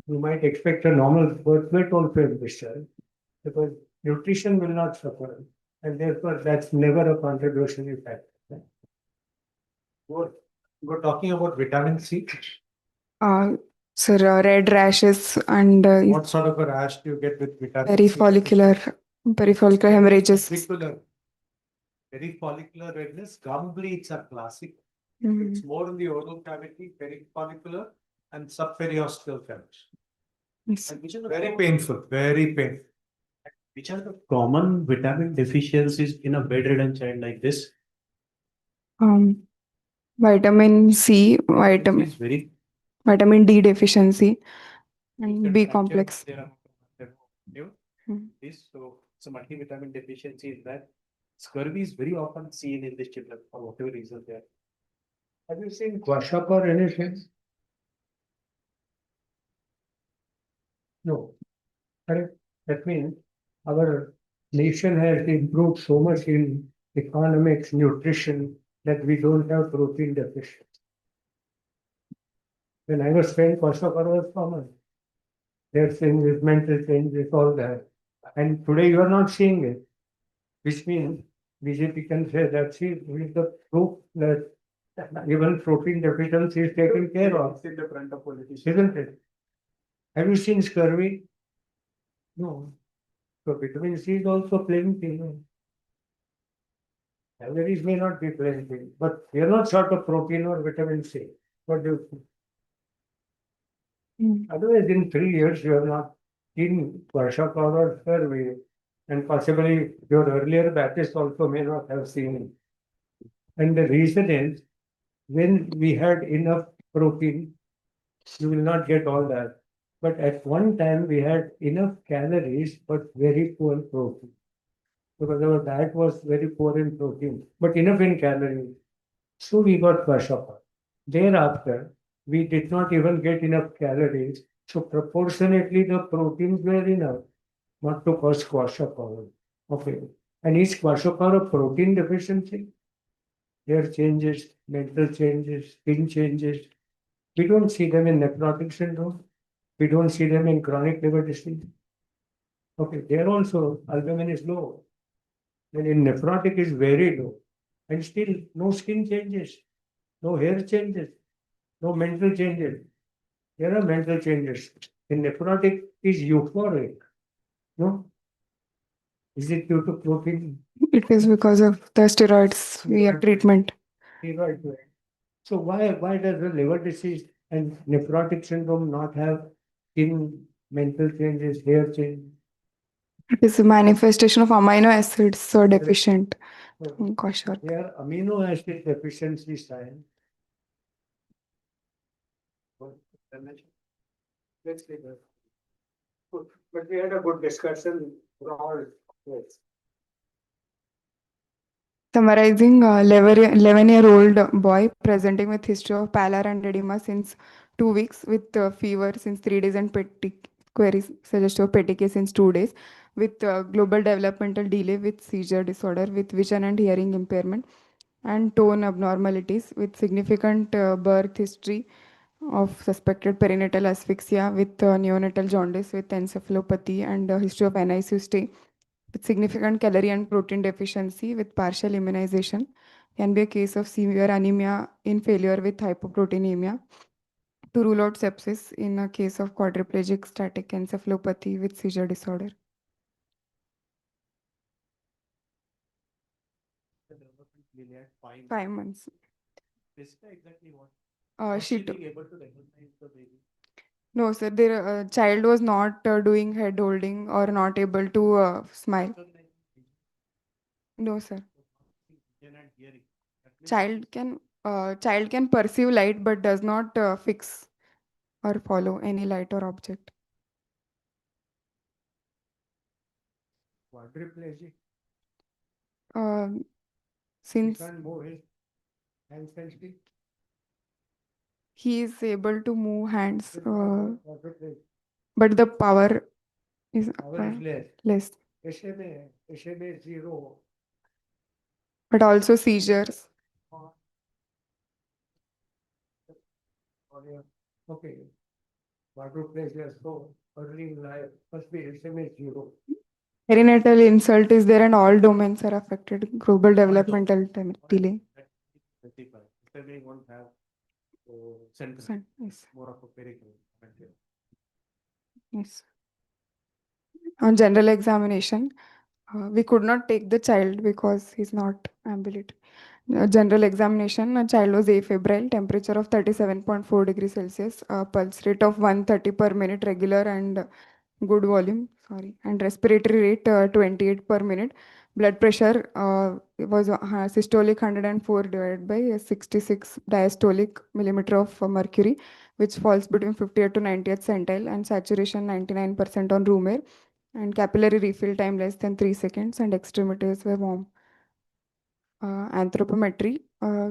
You might expect a normal birth weight also in this child, because nutrition will not suffer, and therefore that's never a contribution effect. We're talking about vitamin C. Uh, Sir, red rashes and What sort of a rash do you get with vitamin C? perifollicular hemorrhages. Perifollicular redness, gum bleeds are classic. Mm. It's more in the oral cavity, perifollicular and subperiosteal cavities. Yes. And which are the Very painful, very painful. Which are the common vitamin deficiencies in a bedridden child like this? Vitamin C, It's very vitamin D deficiency, and B complex. This, so multivitamin deficiency is that scurvy is very often seen in these children for whatever reason they are. Have you seen kwashiorkor anything? No. Correct. That means our nation has improved so much in economics, nutrition, that we don't have protein deficiency. When I was trained, kwashiorkor was common. Their changes, mental changes, all that. And today you are not seeing it, which means BJP can say that she is the proof that even protein deficiency is taken care of. in the front of politicians. Isn't it? Have you seen scurvy? No. So vitamin C is also plenty. Calories may not be plenty, but we are not short of protein or vitamin C. What do you think? Otherwise, in 3 years, you have not seen kwashiorkor or scurvy, and possibly your earlier batches also may not have seen it. And the reason is, when we had enough protein, you will not get all that. But at one time, we had enough calories, but very poor protein. Because our diet was very poor in protein, but enough in calories. So we got kwashiorkor. Thereafter, we did not even get enough calories. So proportionately, the proteins were enough not to cause kwashiorkor. Okay. And is kwashiorkor a protein deficiency? Hair changes, mental changes, skin changes. We don't see them in nephrotic syndrome. We don't see them in chronic liver disease. Okay, there also albumin is low. And in nephrotic is very low. And still no skin changes, no hair changes, no mental changes. There are mental changes. In nephrotic is euphoric. No? Is it due to protein? It is because of the steroids via treatment. Steroid way. So why does the liver disease and nephrotic syndrome not have skin mental changes, hair change? It is a manifestation of amino acids so deficient. So Gosh, sure. they are amino acid deficiency signs. Let's leave it. Good. But we had a good discussion. Broad. Yes. Summarizing, 11-year-old boy presenting with history of pallor and edema since 2 weeks, with fever since 3 days and queries suggestive of petechiae since 2 days, with global developmental delay, with seizure disorder, with vision and hearing impairment, and tone abnormalities, with significant birth history of suspected perinatal asphyxia, with neonatal jaundice, with encephalopathy, and history of NICU stay, with significant calorie and protein deficiency, with partial immunization. Can be a case of severe anemia in failure with hypoproteinemia. To rule out sepsis in a case of quadriplegic static encephalopathy with seizure disorder. The development delay at 5 months. Specify exactly what. Uh, Was she she t- being able to recognize the baby? no, sir. The child was not doing head holding or not able to smile. Recognize No, sir. vision and hearing. At least Child can perceive light but does not fix or follow any light or object. Quadriplegic. Um, He since can't move his hands and feet. he is able to move hands, Quadriplegic. but the power is Power is less. less. SMA 0. But also seizures. Okay. Quadriplegia, so early in life must be SMA 0. Perinatal insult is there and all domains are affected. Global developmental delay. specify. SMA won't have central, Yes. more of a peripheral. Yes. On general examination, we could not take the child because he's not ambulatory. General examination, a child was afebrile, temperature of 37.4 degrees Celsius, pulse rate of 130 per minute, regular and good volume, and respiratory rate 28 per minute. Blood pressure was systolic 104 divided by 66 diastolic millimeter of mercury, which falls between 58 to 90th centile, and saturation 99% on room air, and capillary refill time less than 3 seconds, and extremities were warm. Anthropometry,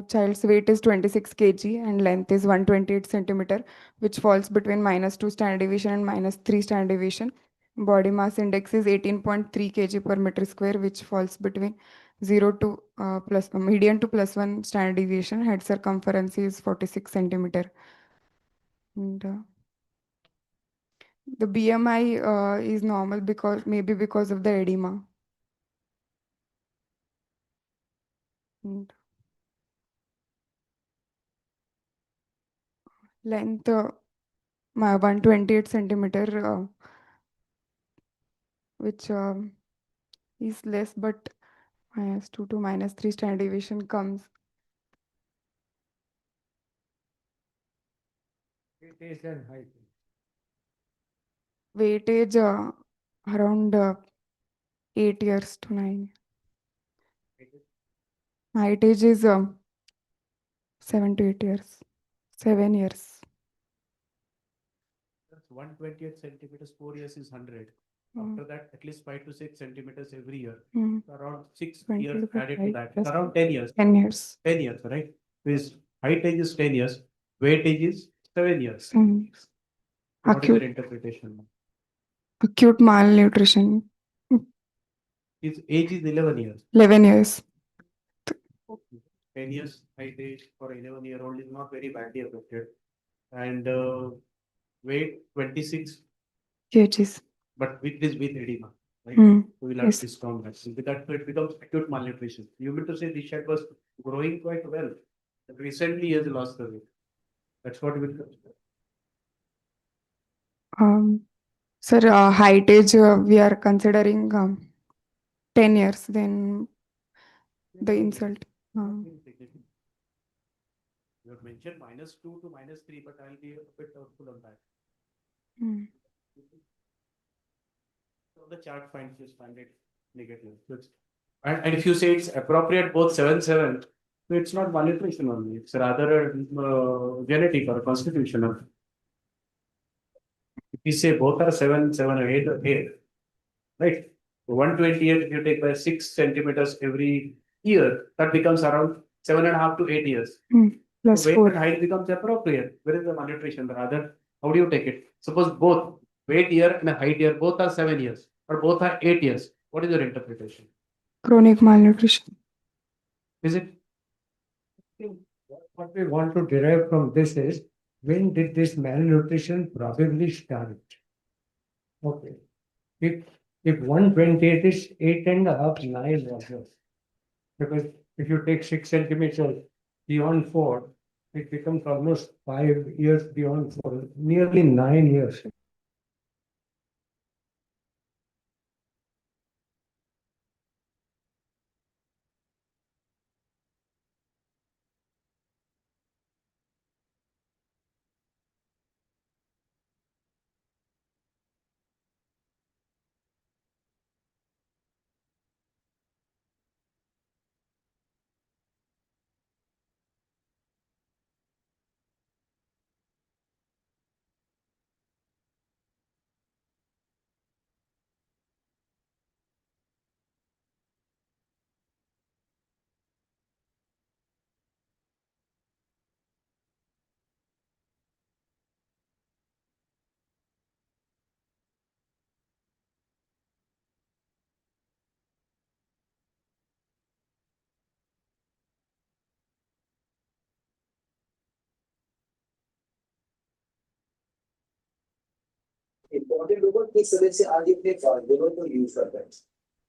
child's weight is 26 kg and length is 128 centimeter, which falls between -2 standard deviation and -3 standard deviation. Body mass index is 18.3 kg per meter square, which falls between 0 to plus median to +1 standard deviation. Head circumference is 46 centimeter. And the BMI is normal because of the edema. And length 128 centimeter, which is less, but -2 to -3 standard deviation comes. Weightage and height. Weightage around 8 years to 9. Height age is 7 to 8 years. 7 years. That's 128 centimeters, 4 years is 100. Mm. After that, at least 5 to 6 centimeters every year. Mm. So around 6 20 years to added to 5 that. years. Around 10 years. 10 years. 10 years, right? His height age is 10 years, weight age is 7 years. Mm. What is your Acute, interpretation? acute malnutrition. His age is 11 years. 11 years. 10 years height age for 11-year-old is not very badly affected. And weight 26, kgs. but with this with edema, right? Mm. We will have Yes. to discount that. So with that, so it becomes acute malnutrition. You mean to say this child was growing quite well, but recently he has lost the weight. That's what we will consider. Sir, height age, we are considering 10 years, then the insult. You have mentioned -2 to -3, but I'll be a bit doubtful on that. Hmm. So the chart finds just find it negative. And if you say it's appropriate both 7, 7, so it's not malnutrition only. It's rather genetic or constitutional. If you say both are 7, 7 or 8, or 8, right? 128, if you take by 6 centimeters every year, that becomes around 7.5 to 8 years. Plus So weight 4. and height becomes appropriate. Where is the malnutrition? Rather, how do you take it? Suppose both weight year and height year both are 7 years, or both are 8 years. What is your interpretation? Chronic malnutrition. Is it? What we want to derive from this is, when did this malnutrition probably start? Okay. If 128 is 8.5, 9 years. Because if you take 6 centimeters beyond 4, it becomes almost 5 years beyond 4, nearly 9 years. Important होगा किस तरह से आगे अपने फार्मूलों को use करते हैं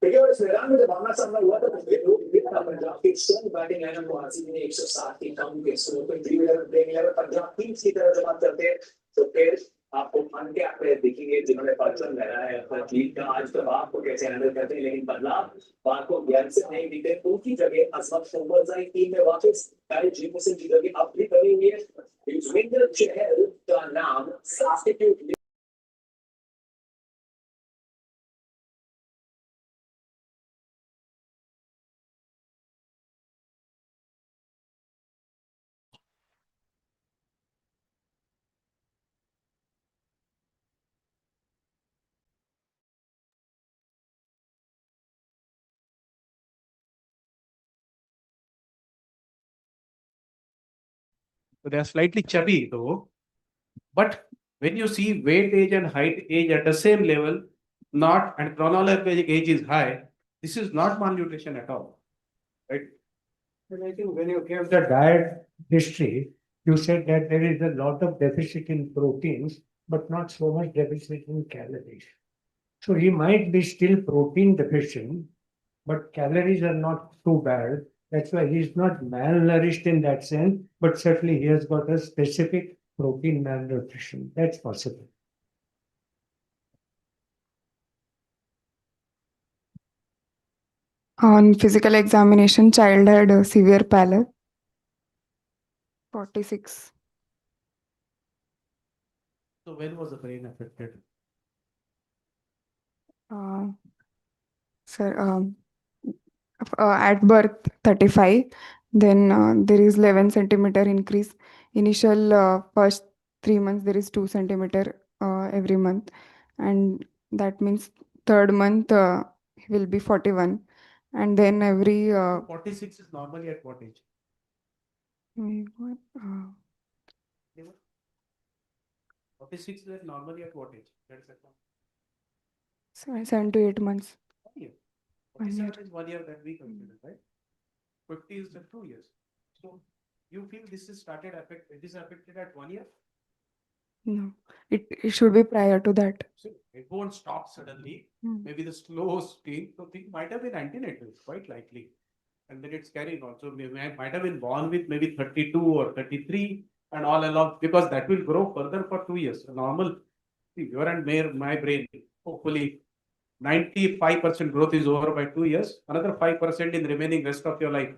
देखिए और इस मैदान में जब आमना सामना हुआ था तो ये लोग भी था पंजाब के स्ट्रॉन्ग बैटिंग लाइनअप को आरसीबी ने 107 की कम के स्कोर पर ड्रीम 11 प्लेइंग 11 पंजाब टीम्स की तरह जब आप करते हैं तो फिर आपको अनके आंकड़े दिखेंगे जिन्होंने परचम लहरा है अपना टीम का आज तक आपको कैसे हैंडल करते हैं लेकिन बदलाव बात को ज्ञान से नहीं दिखते उनकी जगह अजमत शोबरजाई टीम में वापस पहले जीत से जीत की अब भी बनी हुई है युजवेंद्र चहल का नाम substitute So they are slightly chubby though. But when you see weight age and height age at the same level, not and chronological age is high, this is not malnutrition at all. Right? And I think when you gave the diet history, you said that there is a lot of deficit in proteins, but not so much deficit in calories. So he might be still protein deficient, but calories are not too bad. That's why he's not malnourished in that sense, but certainly he has got a specific protein malnutrition. That's possible. On physical examination, child had a severe pallor. 46. So when was the brain affected? Sir, at birth 35, then there is 11 centimeter increase. Initial first 3 months there is 2 centimeter every month, and that means third month will be 41, and then every 46 is normally at what age? wait, what, 46 is normally at what age? That is at 7 to 8 months. 1 year. 1 year. 47 is 1 year that we consider, right? 50 is at 2 years. So you feel this is started affect it is affected at 1 year? No, it should be prior to that. So it won't stop suddenly. Hmm. Maybe the slow speed. So it might have been antenatal, quite likely. And then it's carrying on. So might have been born with maybe 32 or 33 and all along because that will grow further for 2 years. A normal See, your and my brain, hopefully 95% growth is over by 2 years, another 5% in the remaining rest of your life.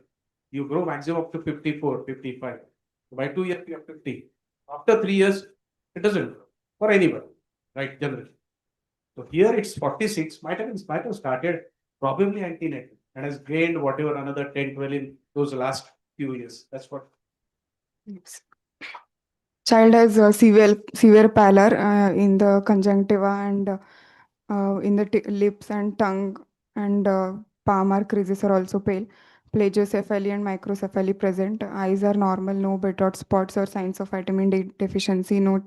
You grow maximum up to 54, 55. By 2 years, you are 50. After 3 years, it doesn't grow for anybody, right? Generally. So here it's 46, might have started probably 1980 and has gained whatever another 10, 12 in those last few years. That's what. Yes. Child has severe pallor in the conjunctiva and in the lips and tongue, and palm or creases are also pale. Plagiocephaly and microcephaly present. Eyes are normal, no bedrot spots or signs of vitamin D deficiency. No,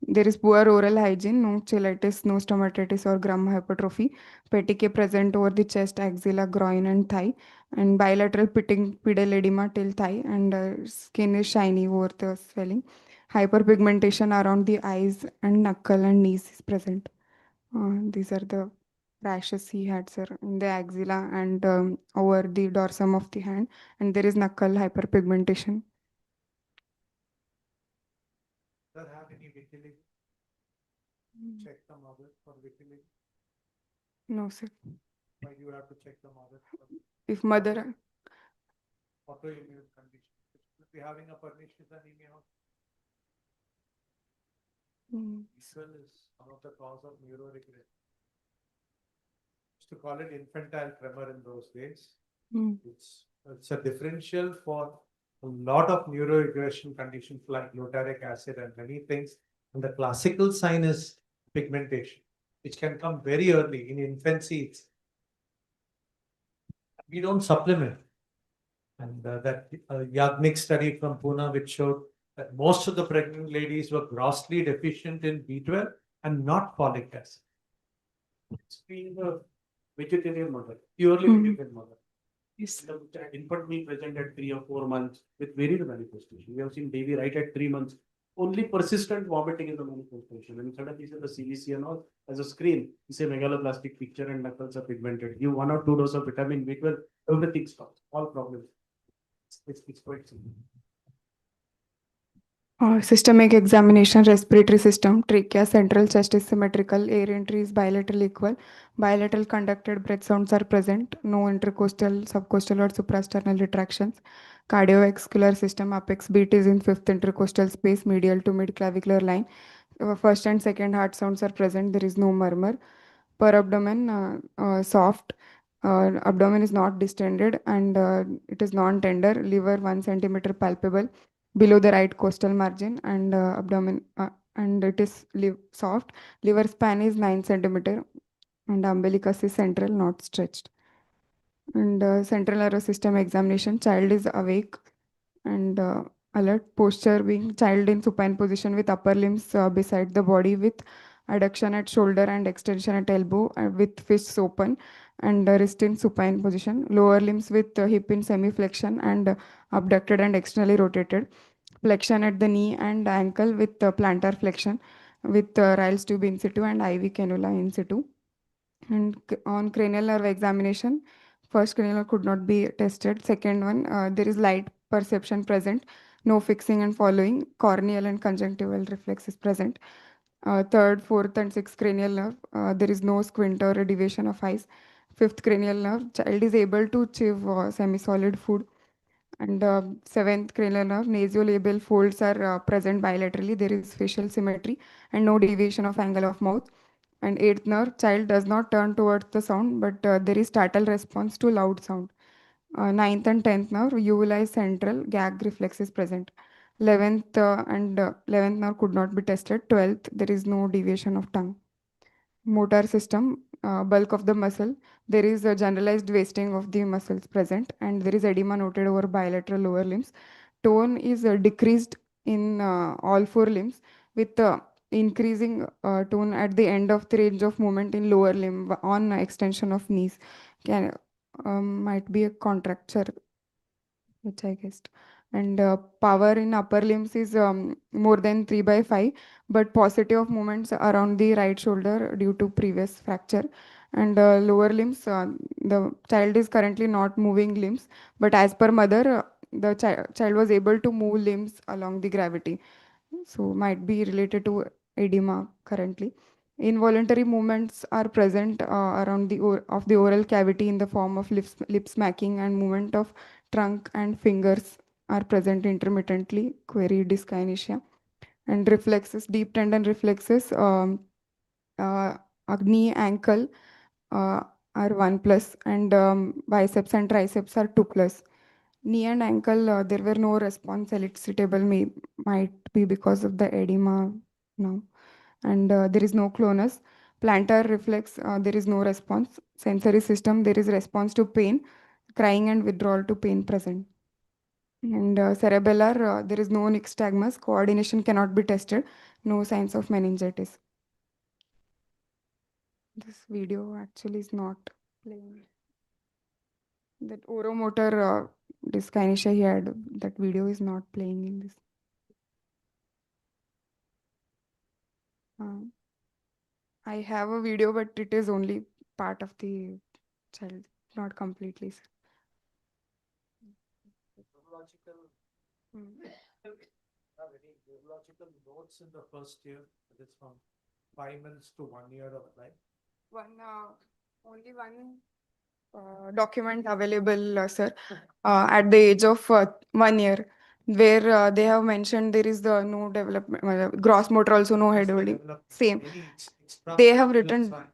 there is poor oral hygiene, no cheilitis, no stomatitis or gram hypertrophy. Petechiae present over the chest, axilla, groin, and thigh, and bilateral pedal edema till thigh, and skin is shiny over the swelling. Hyperpigmentation around the eyes and knuckle and knees is present. These are the rashes he had, sir, in the axilla and over the dorsum of the hand, and there is knuckle hyperpigmentation. Does have any vitiligo? Check the mother for vitiligo. No, sir. Why do you have to check the mother for If mother, autoimmune condition? Could be having a pernicious anemia. Visual is one of the cause of neuroregression. Used to call it infantile tremor in those days. It's a differential for a lot of neuroregression conditions like glutaric acid and many things. And the classical sign is pigmentation, which can come very early in infancy. We don't supplement. And that Yagnik study from Pune, which showed that most of the pregnant ladies were grossly deficient in B12 and not folic acid. It's being a vegetarian mother, purely Mhm. vegetarian mother. yes. The infant being present at 3 or 4 months with varied manifestation. We have seen baby right at 3 months, only persistent vomiting in the manifestation. And suddenly you see the CBC and all as a screen. You say megaloblastic picture and knuckles are pigmented. Give 1 or 2 doses of vitamin B12, everything stops. All problems. It's quite simple. Systemic examination, respiratory system, trachea, central chest is symmetrical, air entry is bilateral equal, bilateral conducted breath sounds are present, no intercostal, subcostal or suprasternal retractions. Cardiovascular system, apex beat is in fifth intercostal space, medial to mid clavicular line. First and second heart sounds are present, there is no murmur. Per abdomen, soft. Abdomen is not distended and it is non-tender. Liver 1 centimeter palpable below the right costal margin, and abdomen and it is soft. Liver span is 9 centimeter and umbilicus is central, not stretched. And central nervous system examination, child is awake and alert. Posture being child in supine position with upper limbs beside the body with adduction at shoulder and extension at elbow with fists open, and wrist in supine position. Lower limbs with hip in semi flexion and abducted and externally rotated. Flexion at the knee and ankle with plantar flexion with Ryle's tube in situ and IV cannula in situ. And on cranial nerve examination, first cranial nerve could not be tested. Second one, there is light perception present, no fixing and following. Corneal and conjunctival reflex is present. Third, fourth, and sixth cranial nerve, there is no squint or a deviation of eyes. Fifth cranial nerve, child is able to achieve semi-solid food. And seventh cranial nerve, nasolabial folds are present bilaterally. There is facial symmetry and no deviation of angle of mouth. And eighth nerve, child does not turn towards the sound, but there is startle response to loud sound. Ninth and tenth nerve, uvula is central, gag reflex is present. 11th and 11th nerve could not be tested. 12th, there is no deviation of tongue. Motor system, bulk of the muscle, there is a generalized wasting of the muscles present, and there is edema noted over bilateral lower limbs. Tone is decreased in all four limbs with increasing tone at the end of the range of movement in lower limb on extension of knees. Can might be a contracture, which I guessed. And power in upper limbs is more than 3 by 5, but paucity of movements around the right shoulder due to previous fracture. And lower limbs, the child is currently not moving limbs, but as per mother, the child was able to move limbs along the gravity. So might be related to edema currently. Involuntary movements are present around of the oral cavity in the form of lip smacking, and movement of trunk and fingers are present intermittently, query dyskinesia. And reflexes, deep tendon reflexes, knee, ankle uh, are 1 plus, and biceps and triceps are 2 plus. Knee and ankle, there were no response elicitable, might be because of the edema now. And there is no clonus. Plantar reflex, there is no response. Sensory system, there is response to pain, crying and withdrawal to pain present. And cerebellar, there is no nystagmus. Coordination cannot be tested. No signs of meningitis. This video actually is not playing. That oromotor dyskinesia he had, that video is not playing in this. I have a video, but it is only part of the child, not completely. Neurological, Mm. have any neurological notes in the first year? That is from 5 months to 1 year of life. Only one document available, sir, at the age of 1 year, where they have mentioned there is no development, gross motor also no head What's the holding. development? Same. Any extra They have muscular written sign?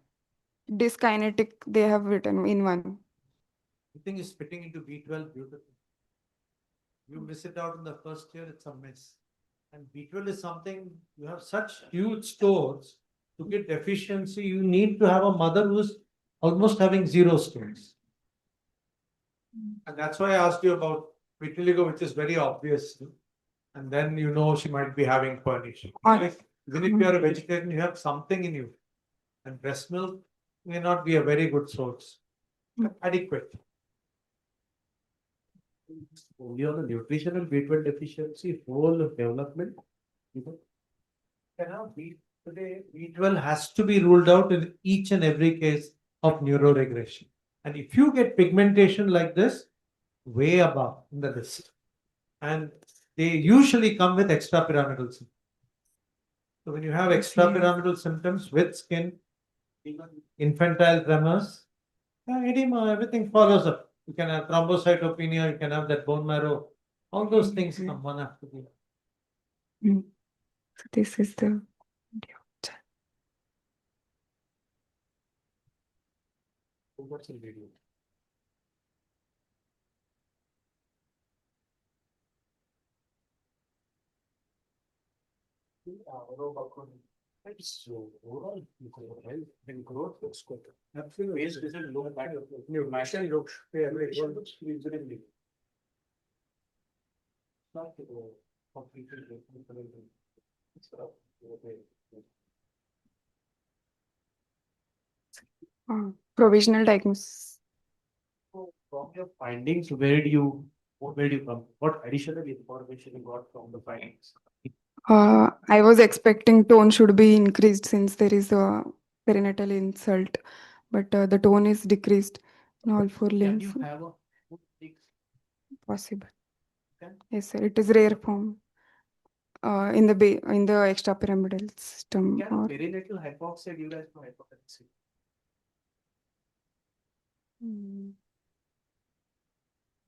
dyskinetic, they have written in one. Everything is fitting into B12 beautifully. You miss it out in the first year, it's a mess. And B12 is something, you have such huge stores. To get deficiency, you need to have a mother who's almost having zero stores. And that's why I asked you about vitiligo, which is very obvious. And then you know she might be having furniture. Even if you are a vegetarian, you have something in you. And breast milk may not be a very good source. Adequate. Only on the nutritional B12 deficiency, whole development. Cannot be today. B12 has to be ruled out in each and every case of neuroregression. And if you get pigmentation like this, way above in the list. And they usually come with extrapyramidal symptoms. So when you have extrapyramidal symptoms with skin, infantile tremors, edema, everything follows up. You can have thrombocytopenia, you can have that bone marrow, all those things come one after the other. So this is the video. What's the video? It's so overall health and growth looks good. Absolutely. Face doesn't look bad. Your mission looks fairly Facial good. looks reasonably. Not completely different. It's okay. Provisional diagnosis. So from your findings, where do you come? What additional information you got from the findings? I was expecting tone should be increased since there is a perinatal insult, but the tone is decreased in all 4 Can limbs. you have a Possible. Okay. Yes, sir. It is rare form in the extrapyramidal system. Can a perinatal hypoxia give rise to hypotension? Mm,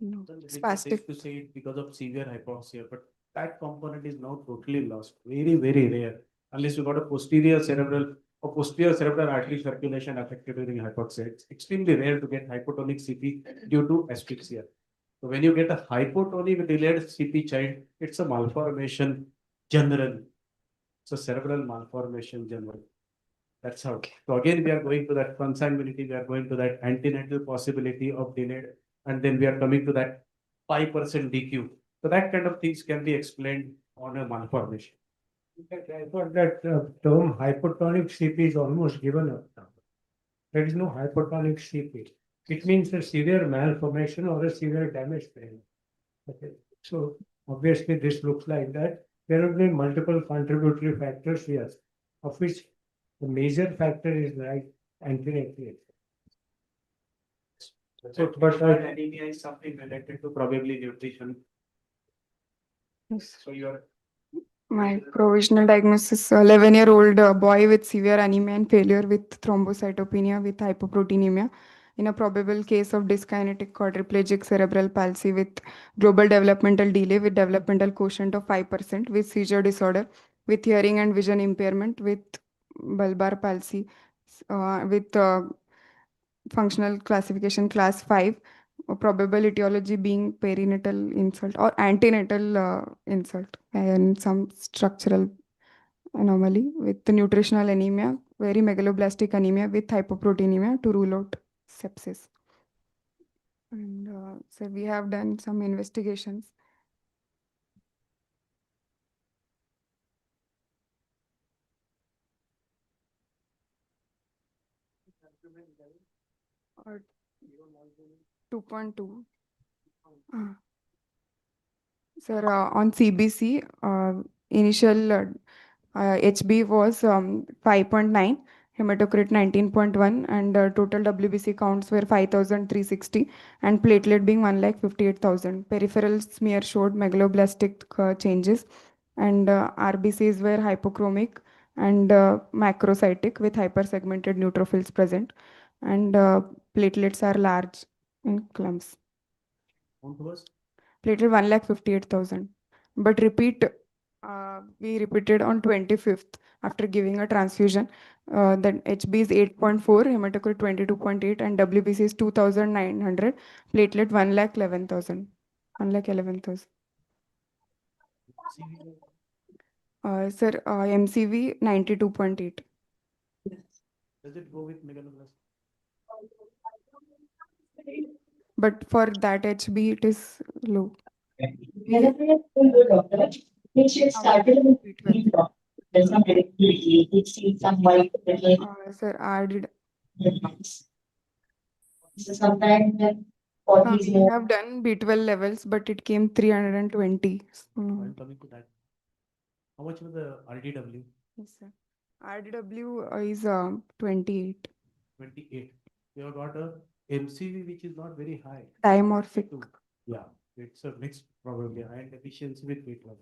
no, Well, it's spastic. safe to say it because of severe hypoxia, but that component is now totally lost. Very, very rare. Unless you got a posterior cerebral or posterior cerebral artery circulation affected during hypoxia. It's extremely rare to get hypotonic CP due to asphyxia. So when you get a hypotonic delayed CP child, it's a malformation general. It's a cerebral malformation general. That's how. So again, we are going to that consanguinity, we are going to that antenatal possibility of delayed, and then we are coming to that 5% DQ. So that kind of things can be explained on a malformation. I thought that term hypotonic CP is almost given up now. There is no hypotonic CP. It means a severe malformation or a severe damage brain. Okay. So obviously this looks like that. There will be multiple contributory factors, yes, of which the major factor is like antenatal. So, but anemia is something related to probably nutrition. Yes. So your My provisional diagnosis: 11-year-old boy with severe anemia and failure with thrombocytopenia with hypoproteinemia. In a probable case of dyskinetic quadriplegic cerebral palsy with global developmental delay with developmental quotient of 5%, with seizure disorder, with hearing and vision impairment, with bulbar palsy, with functional classification class 5, probable etiology being perinatal insult or antenatal insult and some structural anomaly with the nutritional anemia, very megaloblastic anemia with hypoproteinemia to rule out sepsis. And so we have done some investigations. Or 2.2. Sir, on CBC, initial HB was 5.9, hematocrit 19.1, and total WBC counts were 5,360, and platelet being 1,58,000. Peripheral smear showed megaloblastic changes, and RBCs were hypochromic and macrocytic with hypersegmented neutrophils present, and platelets are large in clumps. Count was Platelet 1,58,000. But we repeated on 25th after giving a transfusion. Then HB is 8.4, hematocrit 22.8, and WBC is 2,900. Platelet 1,11,000. 1,11,000. CV. Sir, MCV 92.8. Does it go with megaloblastic? But for that HB, it is low. B12. Sir, I did. We have done B12 levels, but it came 320. I'm coming to that. How much was the RDW? Yes, sir. RDW is 28. 28. You have got a MCV which is not very high. Dimorphic. Yeah, it's a mixed probably iron deficiency with B12.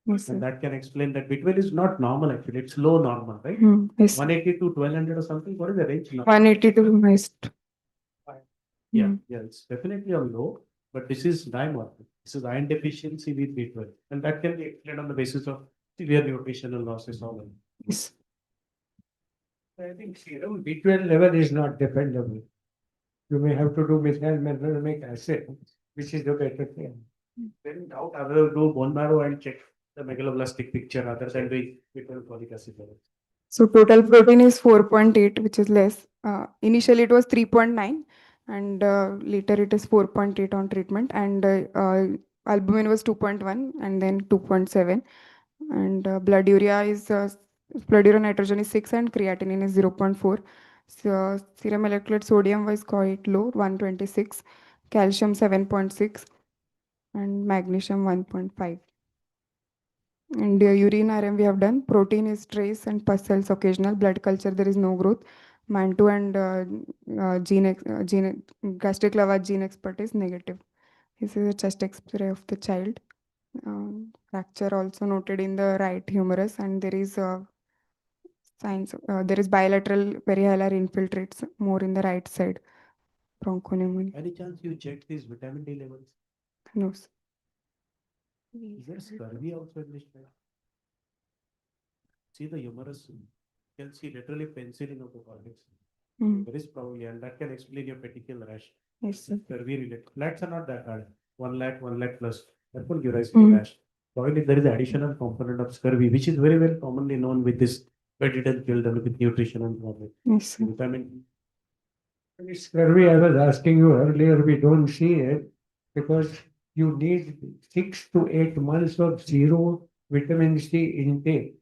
Yes, And sir. that can explain that B12 is not normal actually, it's low normal, right? Yes, sir. 180 to 1200 or something. What is the range now? 180 to most. Yeah, yeah, it's definitely a low, but this is dimorphic. This is iron deficiency with B12, and that can be explained on the basis of severe nutritional losses. All that. Yes. I think serum B12 level is not dependable. You may have to do methyl methylamic acid, which is the better thing. Then in doubt, I will do bone marrow and check the megaloblastic picture other than the B12 folic acid level. So total protein is 4.8, which is less. Initially it was 3.9, and later it is 4.8 on treatment, and albumin was 2.1, and then 2.7, and blood urea nitrogen is 6, and creatinine is 0.4. So serum electrolyte sodium was quite low, 126, calcium 7.6, and magnesium 1.5. And urine RM we have done. Protein is trace and pus cells occasional. Blood culture there is no growth. Mantle and gastric lavage gene expert is negative. This is a chest X-ray of the child. Fracture also noted in the right humerus, and there is signs. There is bilateral perihilar infiltrates more in the right side. Bronchopneumonia. Any chance you check these vitamin D levels? No. Sir. Is there scurvy also in this child? See the humerus. You can see literally penciling of the cortex. There is probably, and that can explain your petechial rash. Yes, sir. Scurvy related. Flats are not that hard. 1 lakh plus. That will give rise to rash. Probably there is additional component of scurvy, which is very well commonly known with this petechial children with nutrition and problem. Yes, sir. Vitamin. Scurvy, I was asking you earlier, we don't see it because you need 6 to 8 months of zero vitamin C intake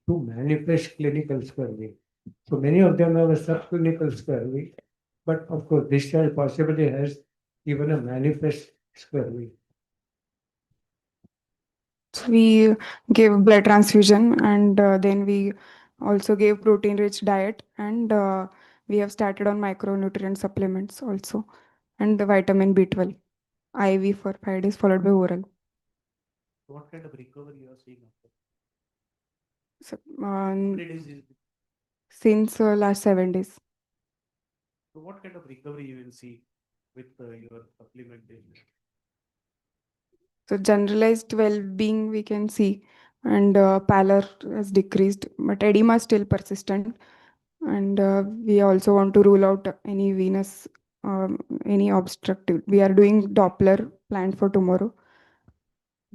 to manifest clinical scurvy. So many of them have a subclinical scurvy, but of course, this child possibly has even a manifest scurvy. We gave blood transfusion, and then we also gave protein rich diet, and we have started on micronutrient supplements also, and the vitamin B12 IV for 5 days followed by oral. What kind of recovery you are seeing after? So, How many days is it? since last 7 days. So what kind of recovery you will see with your supplementation? So generalized well-being we can see, and pallor has decreased, but edema still persistent. And we also want to rule out any venous, any obstructive. We are doing Doppler planned for tomorrow.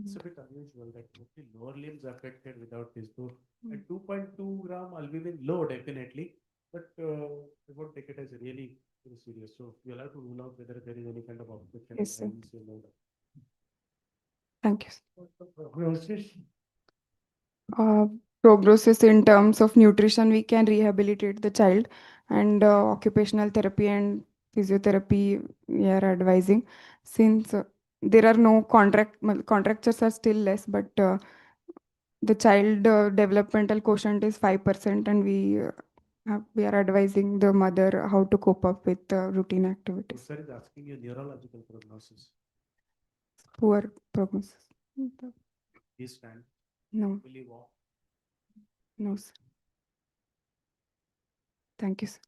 It's a bit unusual that mostly lower limbs affected without this. So at 2.2 gram albumin low definitely, but I won't take it as really very serious. So you'll have to rule out whether there is any kind of obstruction. Yes, sir. and you know that. Thank you, sir. Prognosis, uh, Prognosis in terms of nutrition, we can rehabilitate the child, and occupational therapy and physiotherapy we are advising. Since there are no contractures are still less, but the child developmental quotient is 5%, and we are advising the mother how to cope up with routine activities. Sir is asking you neurological prognosis. Poor prognosis. This stand, No, will you walk? no, sir. Thank you, sir.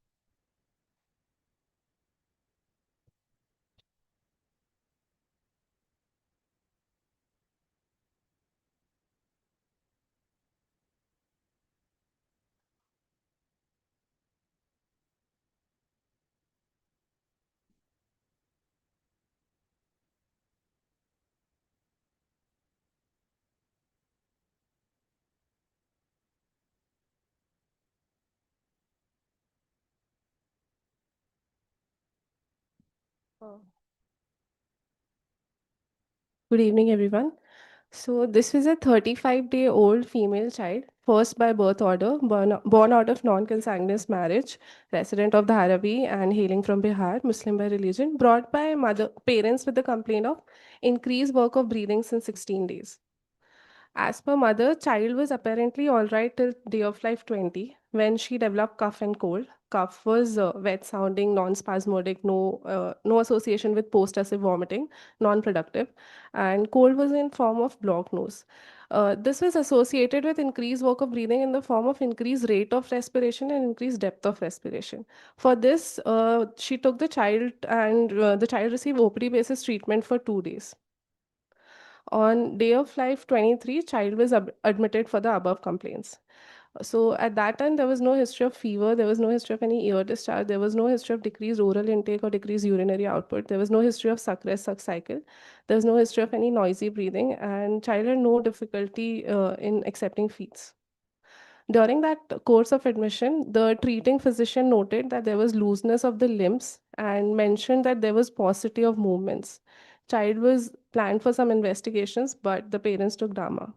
Good evening, everyone. So, this was a 35-day-old female child, first by birth order, born out of non-consanguineous marriage, resident of Dharavi and hailing from Bihar, Muslim by religion, brought by parents with the complaint of increased work of breathing since 16 days. As per mother, child was apparently all right till day of life 20 when she developed cough and cold. Cough was wet sounding, non-spasmodic, no association with post-acid vomiting, non-productive, and cold was in form of blocked nose. This was associated with increased work of breathing in the form of increased rate of respiration and increased depth of respiration. For this, she took the child, and the child received OPD basis treatment for 2 days. On day of life 23, child was admitted for the above complaints. So at that time, there was no history of fever, there was no history of any ear discharge, there was no history of decreased oral intake or decreased urinary output, there was no history of suck rest suck cycle, there was no history of any noisy breathing, and child had no difficulty in accepting feeds. During that course of admission, the treating physician noted that there was looseness of the limbs and mentioned that there was paucity of movements. Child was planned for some investigations, but the parents took Dharma.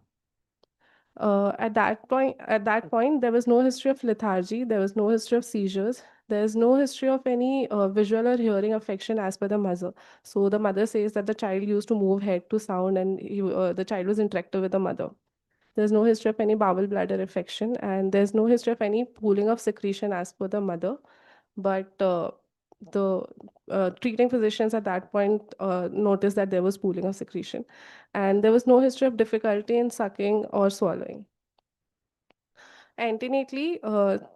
At that point, there was no history of lethargy. There was no history of seizures. There is no history of any visual or hearing affection as per the mother. So the mother says that the child used to move head to sound, and the child was interactive with the mother. There's no history of any bowel bladder infection, and there's no history of any pooling of secretion as per the mother. But the treating physicians at that point noticed that there was pooling of secretion, and there was no history of difficulty in sucking or swallowing. Antenatally,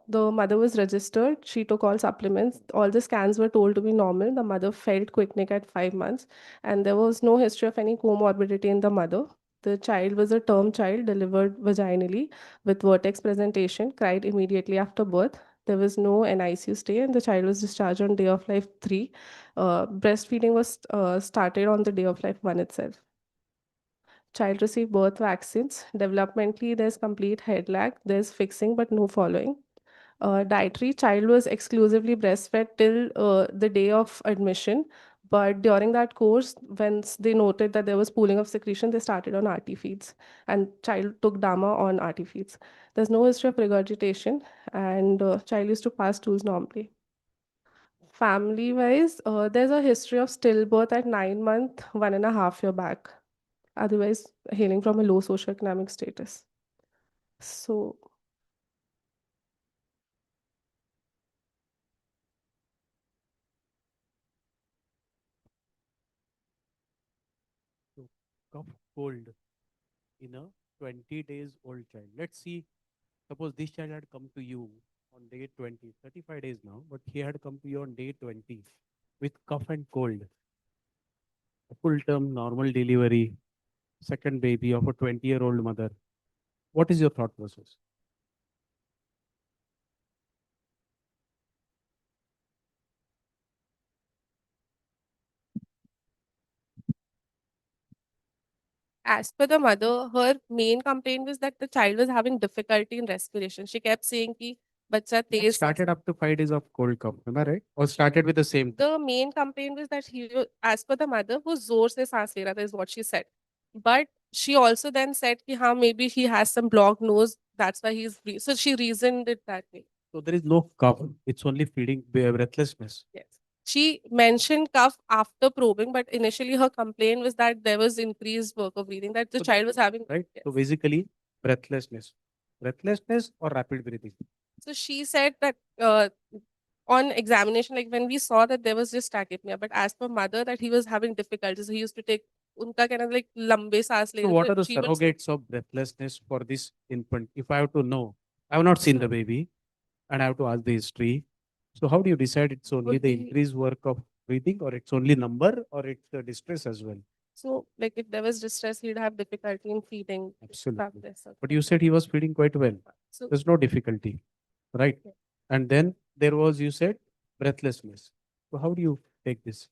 the mother was registered. She took all supplements. All the scans were told to be normal. The mother felt quickening at 5 months, and there was no history of any comorbidity in the mother. The child was a term child delivered vaginally with vertex presentation, cried immediately after birth. There was no NICU stay, and the child was discharged on day of life 3. Breastfeeding was started on the day of life 1 itself. Child received birth vaccines. Developmentally, there's complete head lag, there's fixing but no following. Dietary, child was exclusively breastfed till the day of admission. But during that course, once they noted that there was pooling of secretion, they started on RT feeds, and child took Dama on RT feeds. There's no history of regurgitation, and child used to pass stools normally. Family wise, there's a history of stillbirth at 9 months, 1.5 year back, otherwise hailing from a low socioeconomic status. So, So cough cold in a 20 days old child. Let's see Suppose this child had come to you on day 20, 35 days now, but he had come to you on day 20 with cough and cold, a full term normal delivery, second baby of a 20-year-old mother. What is your thought process? As per the mother, her main complaint was that the child was having difficulty in respiration. She kept saying कि बच्चा It Tej started up to 5 days of cold cough, am I right? Or started with the same? The main complaint was that as per the mother, वो जोर से सांस ले रहा था, is what she said. But she also then said कि हाँ, maybe he has some blocked nose, that's why he's so she reasoned it that way. So there is no cough. It's only feeding breathlessness. Yes. She mentioned cough after probing, but initially her complaint was that there was increased work of breathing, that the So child was having. Right? Yes. So basically, breathlessness. Breathlessness or rapid breathing. So she said that on examination, like when we saw that there was just tachypnea, but as per mother that he was having difficulties, he used to take उनका कहना था like लंबे सांस ले So रहे what थे, are the she would surrogates of breathlessness for this infant? If I have to know, I have not seen the baby and I have to ask the history. So how do you decide it's only Would the be- increased work of breathing or it's only number or it's the distress as well? so like if there was distress, he'd have difficulty in feeding. Absolutely. This, But you said he was feeding quite well. So There's no difficulty, right? Yeah. And then there was, you said, breathlessness. So how do you take this?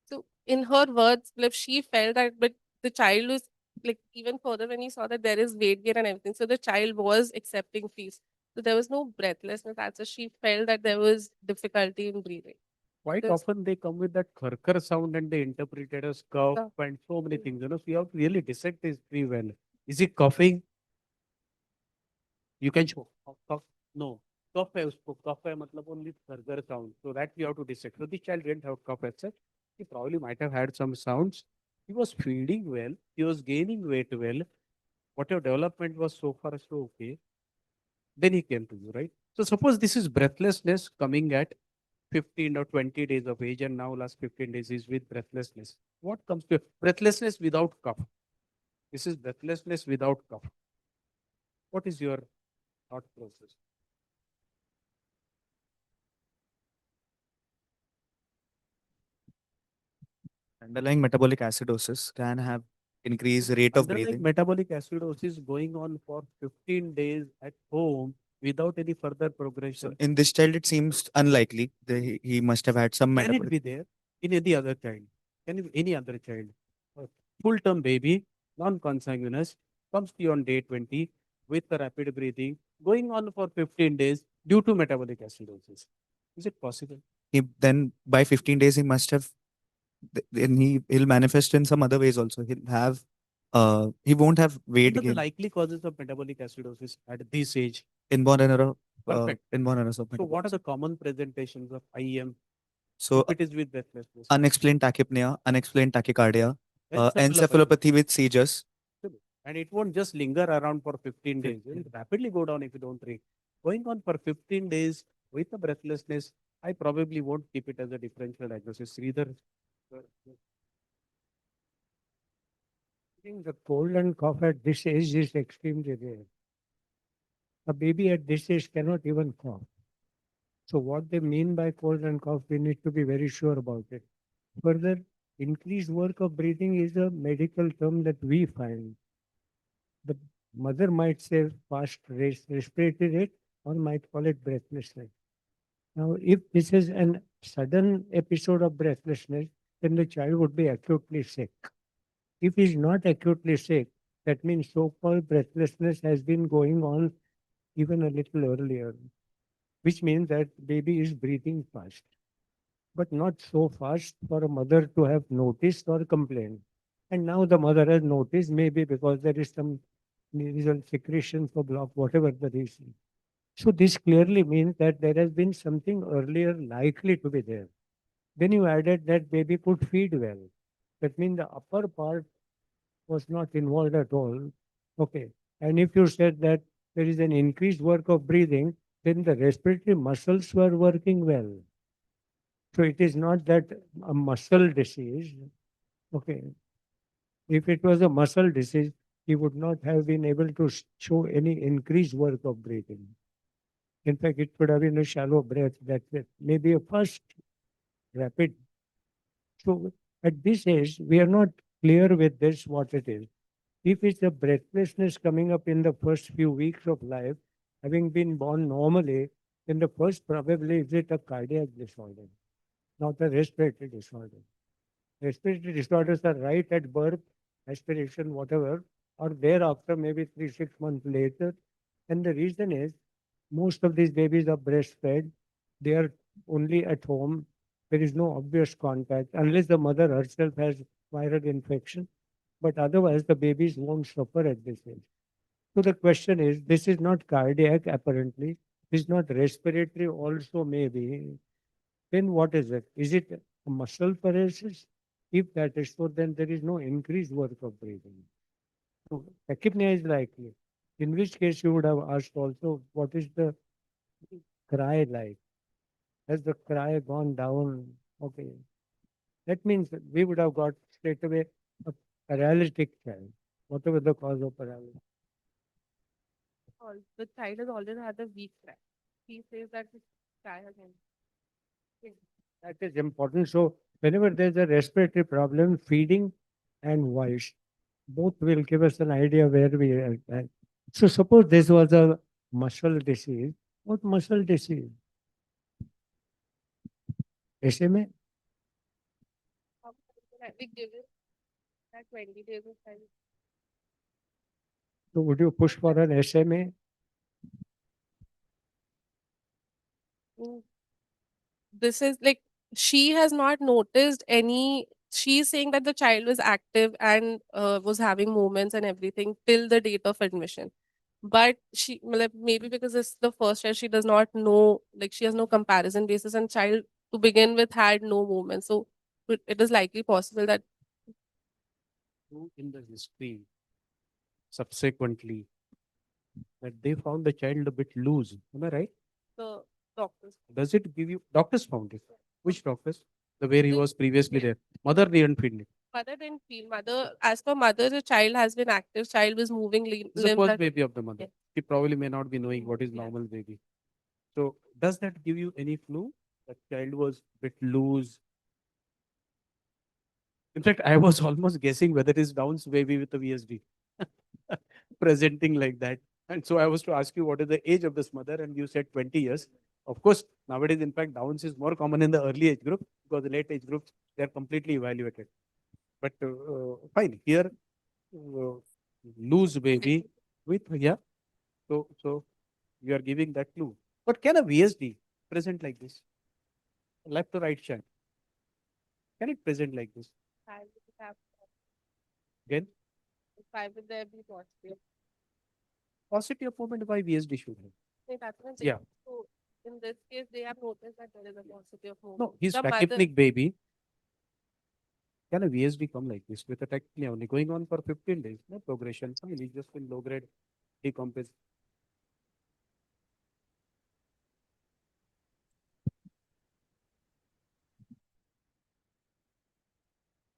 So in her words, like she felt that, but the child was like even further when he saw that there is weight gain and everything. So the child was accepting fees. So there was no breathlessness. That's why she felt that there was difficulty in breathing. Quite There's- often they come with that khurkhur sound and they interpret it as cough Cough. and so many things. So you have to really dissect this pretty well. Is he coughing? You can show. Cough. No. Cough है उसको cough है मतलब only khurkhur sound. So that we have to dissect. So this child didn't have cough as such. He probably might have had some sounds. He was feeding well. He was gaining weight well. Whatever development was so far so okay. Then he came to you, right? So suppose this is breathlessness coming at 15 or 20 days of age, and now last 15 days is with breathlessness. What comes to breathlessness without cough? This is breathlessness without cough. What is your thought process? Underlying metabolic acidosis can have increased rate of Underlying breathing. metabolic acidosis going on for 15 days at home without any further So progression. in this child, it seems unlikely. He must have had some Can it metabolic. be there in any other child? Can it be any other child? A full-term baby, non-consanguineous, comes to you on day 20 with the rapid breathing, going on for 15 days due to metabolic acidosis. Is it possible? He then by 15 days he must have. Then he'll manifest in some other ways also. He'll have. He won't have weight What are the gain. likely causes of metabolic acidosis at this age? Inborn error. Perfect. Inborn errors of So metabolic. what are the common presentations of IEM So if it is with breathlessness? unexplained tachypnea, unexplained tachycardia, Encephalopathy. encephalopathy with seizures. And it won't just linger around for 15 days. It will rapidly go down if you don't treat. Going on for 15 days with the breathlessness, I probably won't keep it as a differential diagnosis either. I think the cold and cough at this age is extremely rare. A baby at this age cannot even cough. So what they mean by cold and cough, we need to be very sure about it. Further, increased work of breathing is a medical term that we find. The mother might say fast respiratory rate or might call it breathlessness. Now, if this is an sudden episode of breathlessness, then the child would be acutely sick. If he's not acutely sick, that means so-called breathlessness has been going on even a little earlier, which means that baby is breathing fast, but not so fast for a mother to have noticed or complained. And now the mother has noticed, maybe because there is some nasal secretion for block, whatever the reason. So this clearly means that there has been something earlier likely to be there. Then you added that baby could feed well. That means the upper part was not involved at all. Okay. And if you said that there is an increased work of breathing, then the respiratory muscles were working well. So it is not that a muscle disease. Okay. If it was a muscle disease, he would not have been able to show any increased work of breathing. In fact, it could have been a shallow breath that may be a first rapid. So at this age, we are not clear with this what it is. If it's a breathlessness coming up in the first few weeks of life, having been born normally, then the first probably is it a cardiac disorder, not a respiratory disorder. Respiratory disorders are right at birth, aspiration, whatever, or thereafter, maybe 3, 6 months later. And the reason is most of these babies are breastfed. They are only at home. There is no obvious contact unless the mother herself has viral infection. But otherwise, the babies won't suffer at this age. So the question is, this is not cardiac apparently. This is not respiratory also maybe. Then what is it? Is it a muscle paralysis? If that is so, then there is no increased work of breathing. So tachypnea is likely. In which case you would have asked also, what is the cry like? Has the cry gone down? Okay. That means that we would have got straight away a paralytic child, whatever the cause of paralysis. The child has always had a weak cry. He says that his cry again. That is important. So whenever there's a respiratory problem, feeding and voice, both will give us an idea where we are at. So suppose this was a muscle disease. What muscle disease? SMA? We give it that 20 days of time. So would you push for an SMA? This is like she has not noticed any. She's saying that the child was active and was having movements and everything till the date of admission. But she like, maybe because it's the first child, she does not know, like she has no comparison basis, and child to begin with had no movement. So it is likely possible that Who in the history subsequently that they found the child a bit loose. Am I right? the doctors. Does it give you doctors found it? Which doctors? The where he The- was previously yeah. there. Mother didn't feel it. Mother didn't feel. Mother, as per mother, the child has been active. Child was moving It's the limbs. first baby of the mother. Yes. She probably may not be knowing what is Yeah. normal baby. So does that give you any clue? The child was a bit loose. In fact, I was almost guessing whether it is Down's baby with a VSD. Presenting like that. And so I was to ask you what is the age of this mother, and you said 20 years. Of course, nowadays, in fact, Downs is more common in the early age group because the late age groups, they are completely evaluated. But fine, here, loose baby with, yeah. So you are giving that clue. But can a VSD present like this? Left to right shank. Can it present like this? Child will have Again, five will there be positive. paucity of movement by VSD should have. Say that's what I'm Yeah. saying. So in this case, they have noticed that there is a paucity of movement. No, his The mother, tachypnic baby. Can a VSD come like this with a tachypnea only going on for 15 days? No progression. Fine, he's just in low grade decompensation.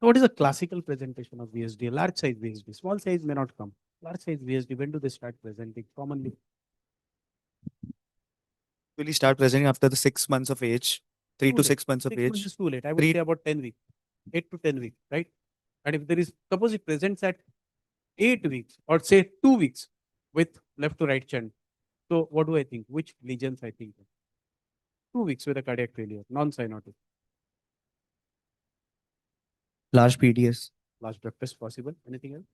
So what is a classical presentation of VSD? Large size VSD. Small size may not come. Large size VSD, when do they start presenting? Commonly, Usually start presenting after the 6 months of age, three too to late. 6 months of 6 months age. is too late. I would Three- say about 10 weeks, 8 to 10 weeks, right? And if there is, suppose it presents at 8 weeks or say 2 weeks with left to right chant. So what do I think? Which lesions I think? 2 weeks with a cardiac failure, non-cyanotic. Large PDS, Large drug test possible. Anything else?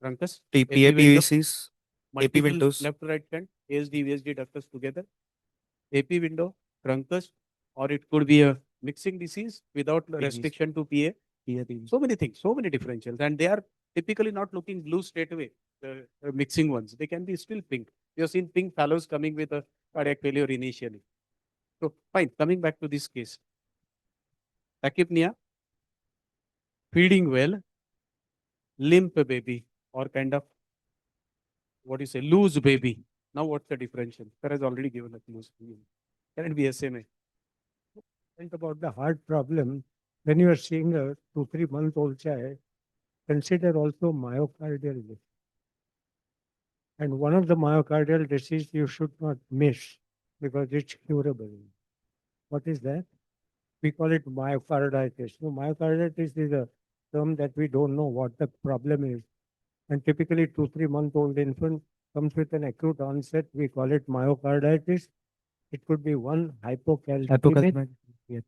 Truncus, PAPVCs, AP multiple windows. left to right hand, ASD, VSD ductus together. AP window, truncus, or it could be a mixing disease without restriction to PA. So many things, so many differentials, and they are typically not looking blue straight away. The mixing ones, they can be still pink. We have seen pink fellows coming with a cardiac failure initially. So fine, coming back to this case. Tachypnea, feeding well, limp baby, or kind of what you say, loose baby. Now what's the differential? Sir has already given a clue. Can it be SMA? Think about the heart problem when you are seeing a 2, 3 month old child. consider also myocardial disease. And one of the myocardial disease you should not miss because it's curable. What is that? We call it myocarditis. So myocarditis is a term that we don't know what the problem is. And typically 2-3 month old infant comes with an acute onset. We call it myocarditis. It could be one hypocalcemic, Yes.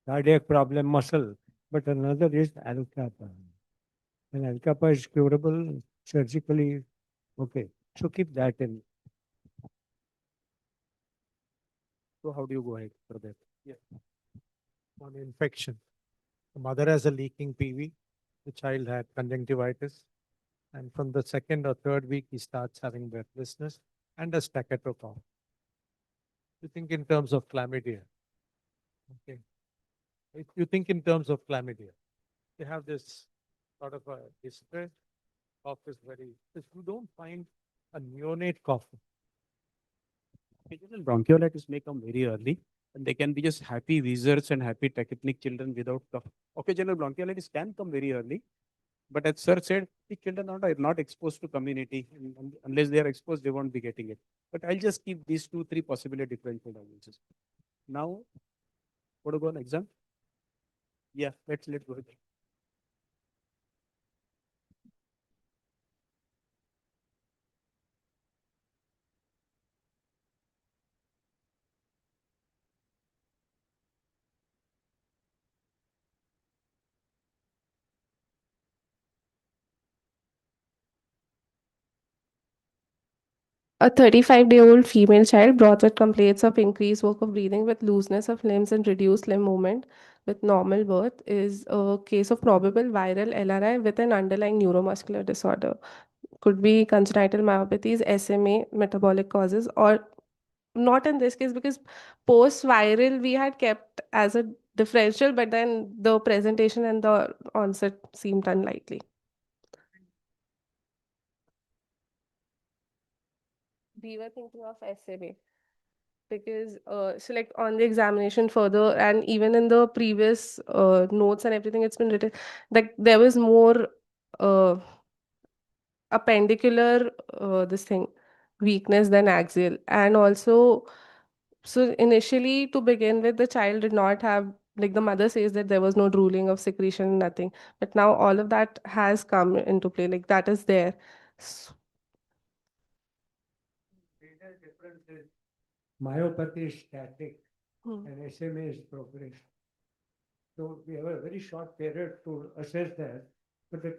cardiac problem, muscle, but another is alkapa. And alkapa is curable surgically. Okay, so keep that in. So how do you go ahead for that? On infection. The mother has a leaking PV, the child had conjunctivitis, and from the second or third week, he starts having breathlessness and a staccato cough. You think in terms of chlamydia. Okay. If you think in terms of chlamydia, you have this sort of a history. Cough is very, if you don't find a neonate cough, Occasional bronchiolitis may come very early, and they can be just happy wheezers and happy tachypnic children without cough. Occasional bronchiolitis can come very early, but as sir said, the children are not exposed to community, and unless they are exposed, they won't be getting it. But I'll just keep these 2, 3 possibly differential diagnosis. Now, what to go on exam? Yeah, let's go ahead. A 35-day-old female child brought with complaints of increased work of breathing with looseness of limbs and reduced limb movement with normal birth is a case of probable viral LRI with an underlying neuromuscular disorder. Could be congenital myopathies, SMA, metabolic causes, or not in this case because post-viral we had kept as a differential, but then the presentation and the onset seemed unlikely. We were thinking of SMA because so like on the examination further and even in the previous notes and everything it's been written like there was more uh, appendicular this thing weakness than axial, and also so initially to begin with the child did not have, like the mother says that there was no drooling of secretion, nothing, but now all of that has come into play, like that is there. Major difference is myopathy is static Hmm. and SMA is progressive. So we have a very short period to assess that. But the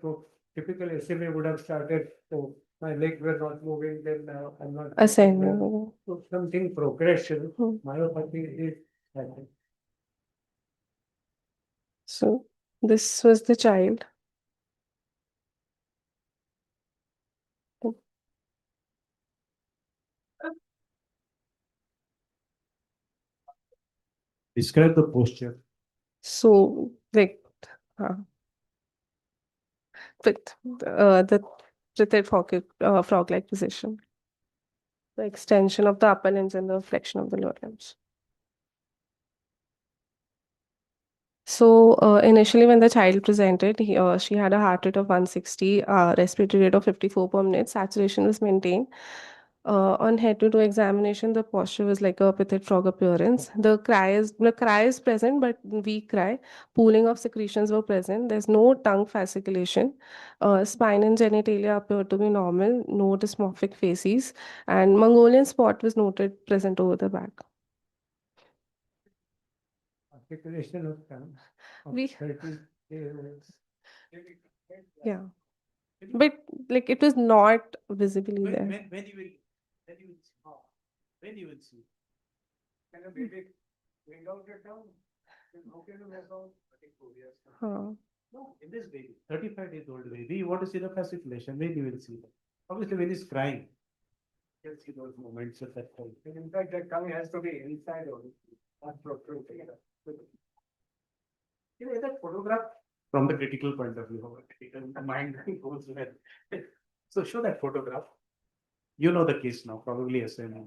typical SMA would have started, so my legs were not moving, then now I'm not. Ascending. So something progression, Hmm. myopathy is static. So this was the child. Describe the posture. So like with the writhed frog-like position, the extension of the upper limbs and the flexion of the lower limbs. So initially, when the child presented, she had a heart rate of 160, respiratory rate of 54 per minute, saturation was maintained. On head-to-toe examination, the posture was like a pithed frog appearance. The cry is present, but weak cry. Pooling of secretions were present. There's no tongue fasciculation. Spine and genitalia appeared to be normal. No dysmorphic facies, and Mongolian spot was noted present over the back. Articulation of tongue. We 30 days. yeah, but like it was not visibly When, there. when you will, when you will see. Can a baby bring out your tongue? How can you make out? Huh. No, in this baby, 35 days old baby, you want to see the fasciculation, when you will see that. Obviously, when he's crying, you'll see those moments at that time. And in fact, the tongue has to be inside only, not protruding. You know, that photograph from the critical point of view, our critical mind goes well. So show that photograph. You know the case now, probably SMA.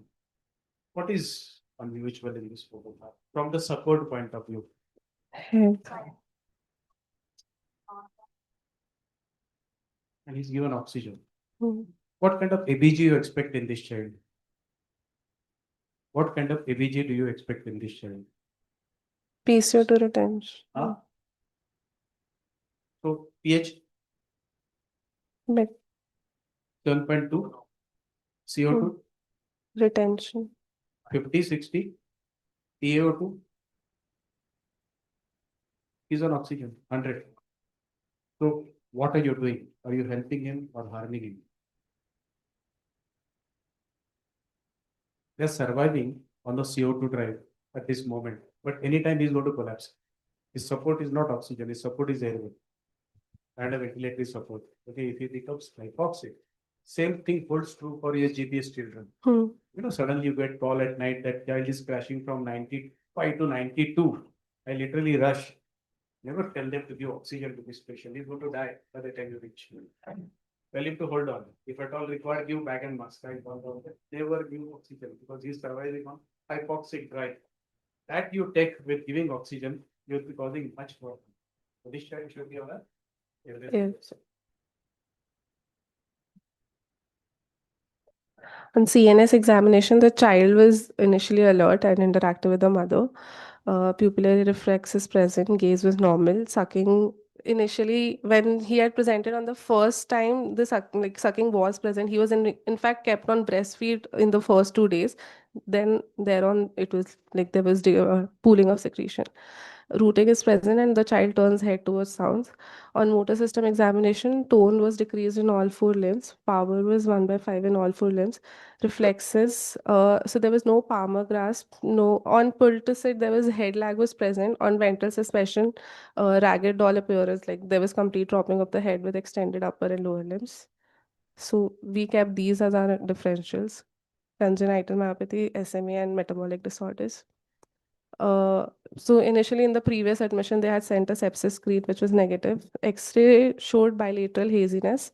What is unusual in this photograph from the support point of view? Head. and he's given oxygen. Mm. What kind of ABG you expect in this child? What kind of ABG do you expect in this child? PCO2 retention. Huh? So pH Like 7.2, CO2 retention. 50, 60, PaO2 is on oxygen 100. So what are you doing? Are you helping him or harming him? They're surviving on the CO2 drive at this moment, but anytime he's going to collapse. His support is not oxygen, his support is airway and a ventilatory support. Okay, if he becomes hypoxic, same thing holds true for your GPS children. Hmm. You know, suddenly you get call at night that child is crashing from 95 to 92. I literally rush. Never tell them to give oxygen to this patient. He's going to die by the time you reach. Tell him to hold on. If at all required, give bag and mask. I don't know. Never give oxygen because he's surviving on hypoxic drive. That you take with giving oxygen, you'll be causing much more. So this child should be on a Yes. On CNS examination, the child was initially alert and interactive with the mother. Pupillary reflex is present, gaze was normal. Sucking initially, when he had presented on the first time, the sucking was present. He was in fact kept on breastfeed in the first 2 days. Then thereon, it was like there was pooling of secretion. Rooting is present, and the child turns head towards sounds. On motor system examination, tone was decreased in all four limbs. Power was 1/5 in all four limbs. Reflexes, so there was no palmar grasp. No, on pulticid, there was head lag was present. On ventral suspension, ragged doll appearance, like there was complete dropping of the head with extended upper and lower limbs. So we kept these as our differentials: congenital myopathy, SMA, and metabolic disorders. Uh, so initially in the previous admission, they had sent a sepsis screen, which was negative. X-ray showed bilateral haziness.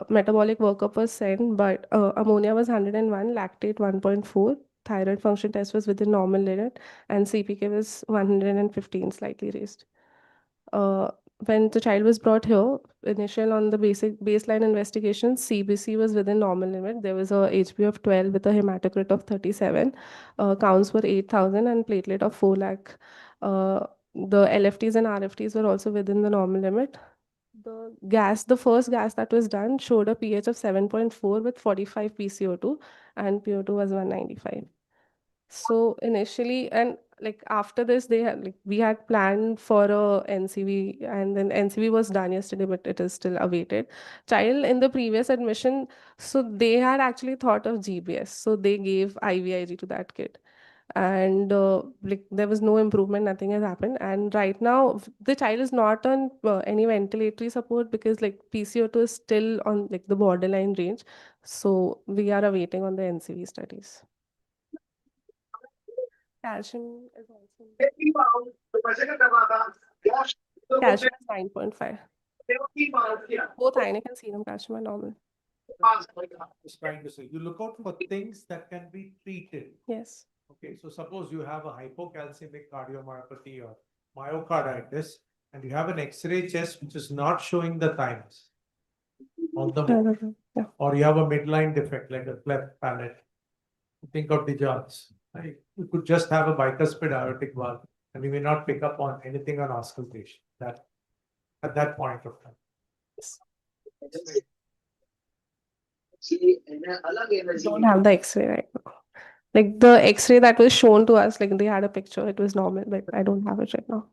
Metabolic workup was sent, but ammonia was 101, lactate 1.4. Thyroid function test was within normal limit, and CPK was 115, slightly raised. When the child was brought here, initial on the basic baseline investigation, CBC was within normal limit. There was a HB of 12 with a hematocrit of 37. Counts were 8,000 and platelet of 4 lakh. The LFTs and RFTs were also within the normal limit. The first gas that was done showed a pH of 7.4 with 45 PCO2, and PO2 was 195. So initially, and like after this, they had like we had planned for a NCV, and then NCV was done yesterday, but it is still awaited. Child in the previous admission, so they had actually thought of GBS, so they gave IVIG to that kid, and like there was no improvement, nothing has happened, and right now the child is not on any ventilatory support because like PCO2 is still on like the borderline range, so we are awaiting on the NCV studies. Calcium is also calcium is 9.5. Both ionic and serum calcium are normal. Just trying to say, you look out for things that can be treated. Yes. Okay, so suppose you have a hypocalcemic cardiomyopathy or myocarditis, and you have an X-ray chest which is not showing the thymus on the bone, Yeah. or you have a midline defect like a cleft palate. Think of the jaws. Right? You could just have a bicuspid aortic valve, and you may not pick up on anything on auscultation. That at that point of time. Don't have the X-ray right now. Like the X-ray that was shown to us, like they had a picture, it was normal, but I don't have it right now.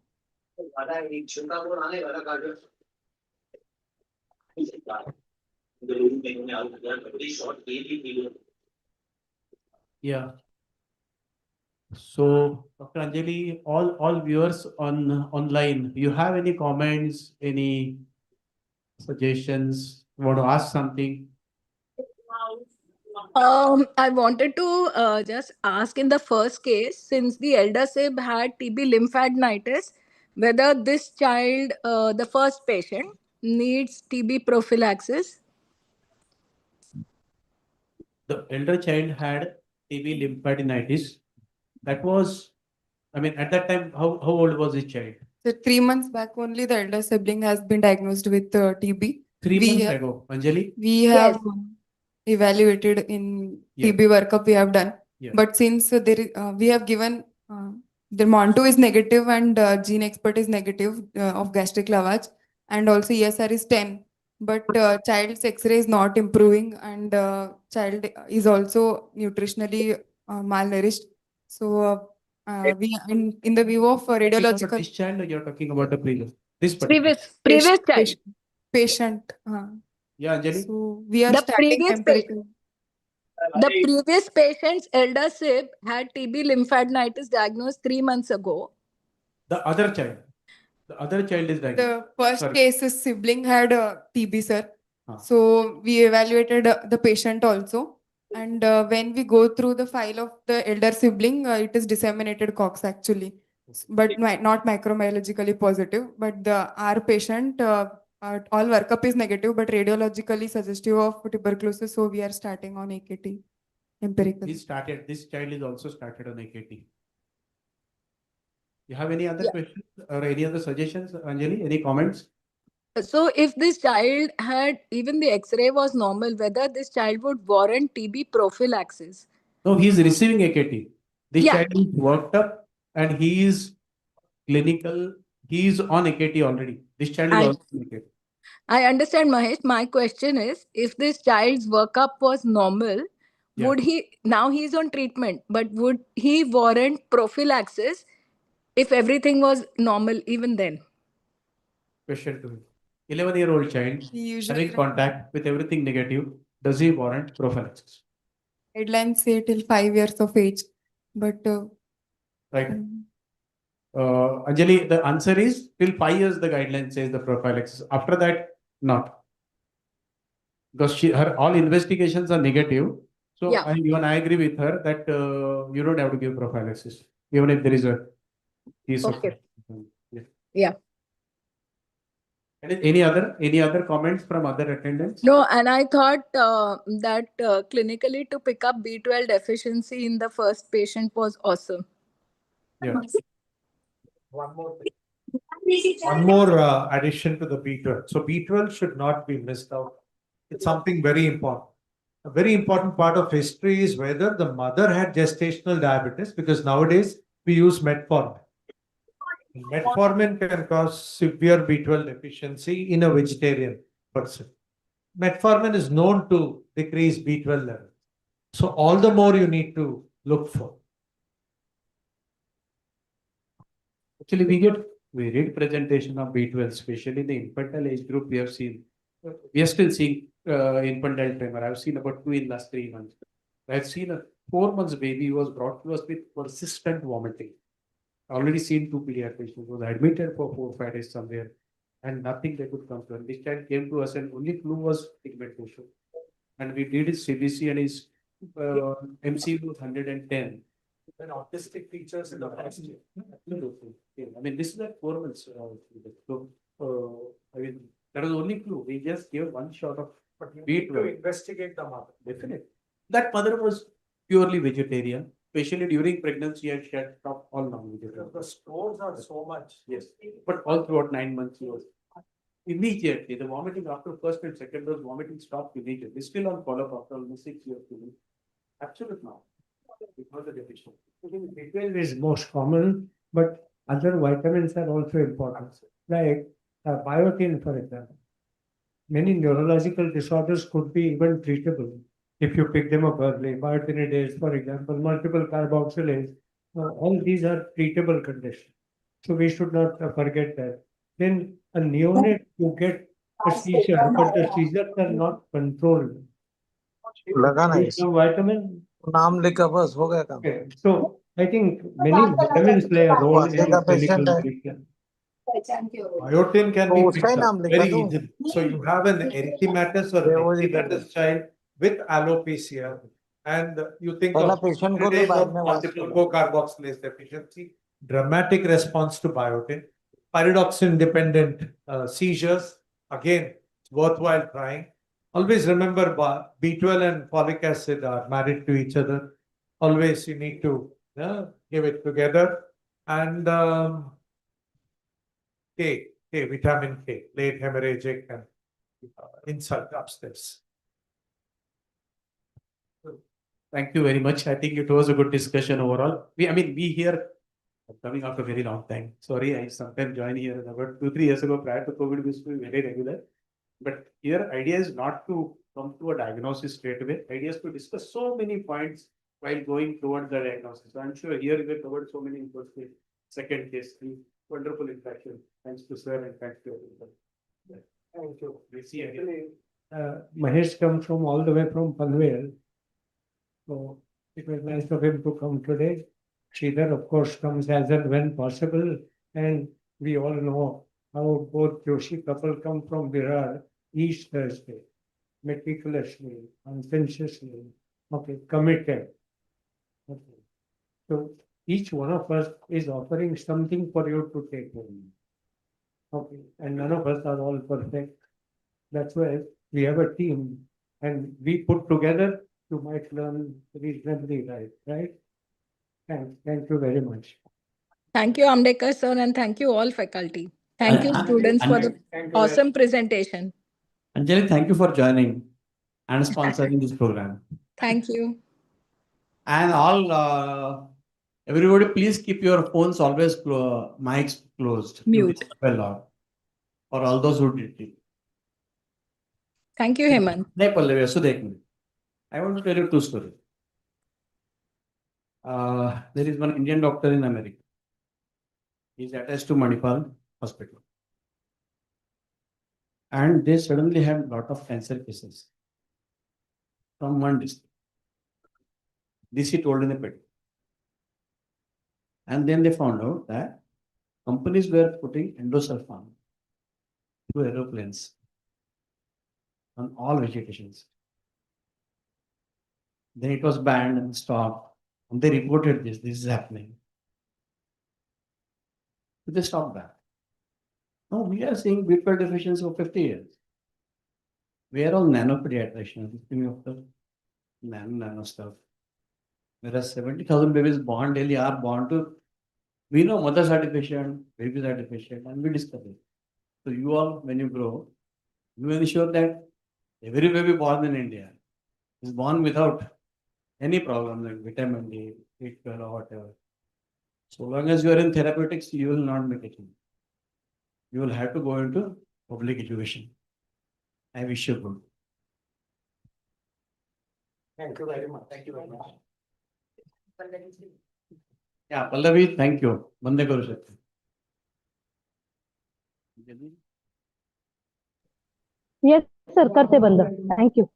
Yeah. So, Dr. Anjali, all viewers on online, you have any comments, any suggestions? Want to ask something? I wanted to just ask in the first case, since the elder sib had TB lymphadenitis, whether this child, the first patient, needs TB prophylaxis. The elder child had TB lymphadenitis. That was, I mean, at that time, how old was his child? So 3 months back only, the elder sibling has been diagnosed with TB. 3 We months have, ago, Anjali? we Yes. have evaluated in Yeah. TB workup we have done. Yeah. But since we have given the Monto is negative and gene expert is negative of gastric lavage, and also ESR is 10. But child's X-ray is not improving, and child is also nutritionally malnourished. So we in the view of Talking about radiological this child, or you're talking about the previous? This particular. Previous child. patient. Yeah, Anjali? So we are The starting previous empirical. The previous patient's elder sib had TB lymphadenitis diagnosed 3 months ago. The other child. The other child is diagnosed. The first Sorry. case's sibling had TB, sir. Huh. So we evaluated the patient also. And when we go through the file of the elder sibling, it is disseminated COX actually, but not microbiologically positive. But our patient, all workup is negative, but radiologically suggestive of tuberculosis. So we are starting on AKT empirical. This child is also started on AKT. You have any other Yeah. questions or any other suggestions, Anjali? Any comments? So, if this child had even the X-ray was normal, whether this child would warrant TB prophylaxis? No, he is receiving AKT. This Yeah. child is worked up and he is clinical. He is on AKT already. This child is I- also on AKT. I understand, Mahesh. My question is, if this child's workup was normal, Yeah. would he now he's on treatment, but would he warrant prophylaxis if everything was normal even then? Question to me. 11-year-old child He usually having contact with everything negative, does he warrant prophylaxis? guidelines say till 5 years of age, but Right. Anjali, the answer is till 5 years the guideline says the prophylaxis. After that, not. Because her all investigations are negative. So Yeah. I agree with her that you don't have to give prophylaxis, even if there is a case Okay. of. Yeah. Yeah. Any other comments from other attendants? No, and I thought that clinically to pick up B12 deficiency in the first patient was awesome. Yeah. One more thing. One more addition to the B12. So B12 should not be missed out. It's something very important. A very important part of history is whether the mother had gestational diabetes, because nowadays we use metformin. Metformin can cause severe B12 deficiency in a vegetarian person. Metformin is known to decrease B12 level. So all the more you need to look for. Actually, we get varied presentation of B12, especially the infantile age group. We have seen, we are still seeing infantile tremor. I've seen about 2 in last 3 months. I've seen a 4 months baby who was brought to us with persistent vomiting. Already seen 2 pediatricians, was admitted for 4 5 days somewhere, and nothing they could come to. And this child came to us, and only clue was pigmentation. And we did his CBC, and his MCV was 110. Then autistic features in the first year. Absolutely. Yeah. I mean, this is like 4 months. So, I mean, that was the only clue. We just gave one shot of But you B12. need to investigate the mother. Definitely. That mother was purely vegetarian, especially during pregnancy, and she had stopped all non-vegetarian. The scores are so much. Yes, but all throughout 9 months, she was immediately the vomiting after first and second dose vomiting stopped immediately. Still on follow-up after almost 6 years. Absolute now. Because of the deficiency. B12 is most common, but other vitamins are also important, like biotin, for example. Many neurological disorders could be even treatable if you pick them up early. Biotinidase, for example, multiple carboxylase, all these are treatable conditions. So we should not forget that. Then a neonate, you get a seizure, but the seizures are not controlled. लगा ना Use some vitamin. नाम लिखा बस हो गया काम Okay. So I think many vitamins play a role in का clinical patient है treatment. Biotin can तो be उसका ही picked up नाम लिखा very दो easily. So you have an erythematous or वो जी erythematous child with alopecia, and you think पहला of patient को ले days बाद of में multiple co-carboxylase deficiency, dramatic response to biotin, pyridoxine dependent seizures. Again, it's worthwhile trying. Always remember B12 and folic acid are married to each other. Always you need to give it together. And K, vitamin K, late hemorrhagic and insult upstairs. Thank you very much. I think it was a good discussion overall. We here coming after a very long time. Sorry, I sometimes join here about 2-3 years ago prior to COVID, we used to be very regular. But here, idea is not to come to a diagnosis straight away. Idea is to discuss so many points while going towards the diagnosis. So I'm sure here we covered so many in first case, second case, wonderful interaction. Thanks to sir and thanks to everyone. Thank you. We see you again. Mahesh come from all the way from Panvel. So it was nice of him to come today. Sridhar, of course, comes as and when possible. And we all know how both Joshi couple come from Virar each Thursday, meticulously, conscientiously, okay, committed. Okay. So each one of us is offering something for you to take home. Okay, and none of us are all perfect. That's why we have a team and we put together, you might learn reasonably right? Thank you very much. Thank you, Amdekar sir, and thank you all faculty. Thank you, students, for the Thank you very awesome presentation. Anjali, thank you for joining and sponsoring this program. Thank you. And all, everybody, please keep your phones always mics closed. Mute. A lot. For all those who did it. Thank you, Hemant. नहीं पल्लवी असो देख मुझे. I want to tell you two stories. There is one Indian doctor in America. He is attached to Manipal Hospital. And they suddenly had a lot of cancer cases from one district. This he told in the paper. And then they found out that companies were putting endosulfan through aeroplanes on all vegetations. Then it was banned and stopped. And they reported this is happening. So they stopped that. Now we are seeing B12 deficiency for 50 years. We are all nanopediatricians, thinking of the nano stuff. Whereas 70,000 babies born daily are born to, we know mothers are deficient, babies are deficient, and we discuss it. So you all, when you grow, you ensure that every baby born in India is born without any problem like vitamin D, B12 or whatever. So long as you are in therapeutics, you will not make it. You will have to go into public education. I wish you good. Thank you very much. Thank you very much. Yeah, Pallavi, thank you. Bande karu shakti. Yes, sir, करते बंद. Thank you.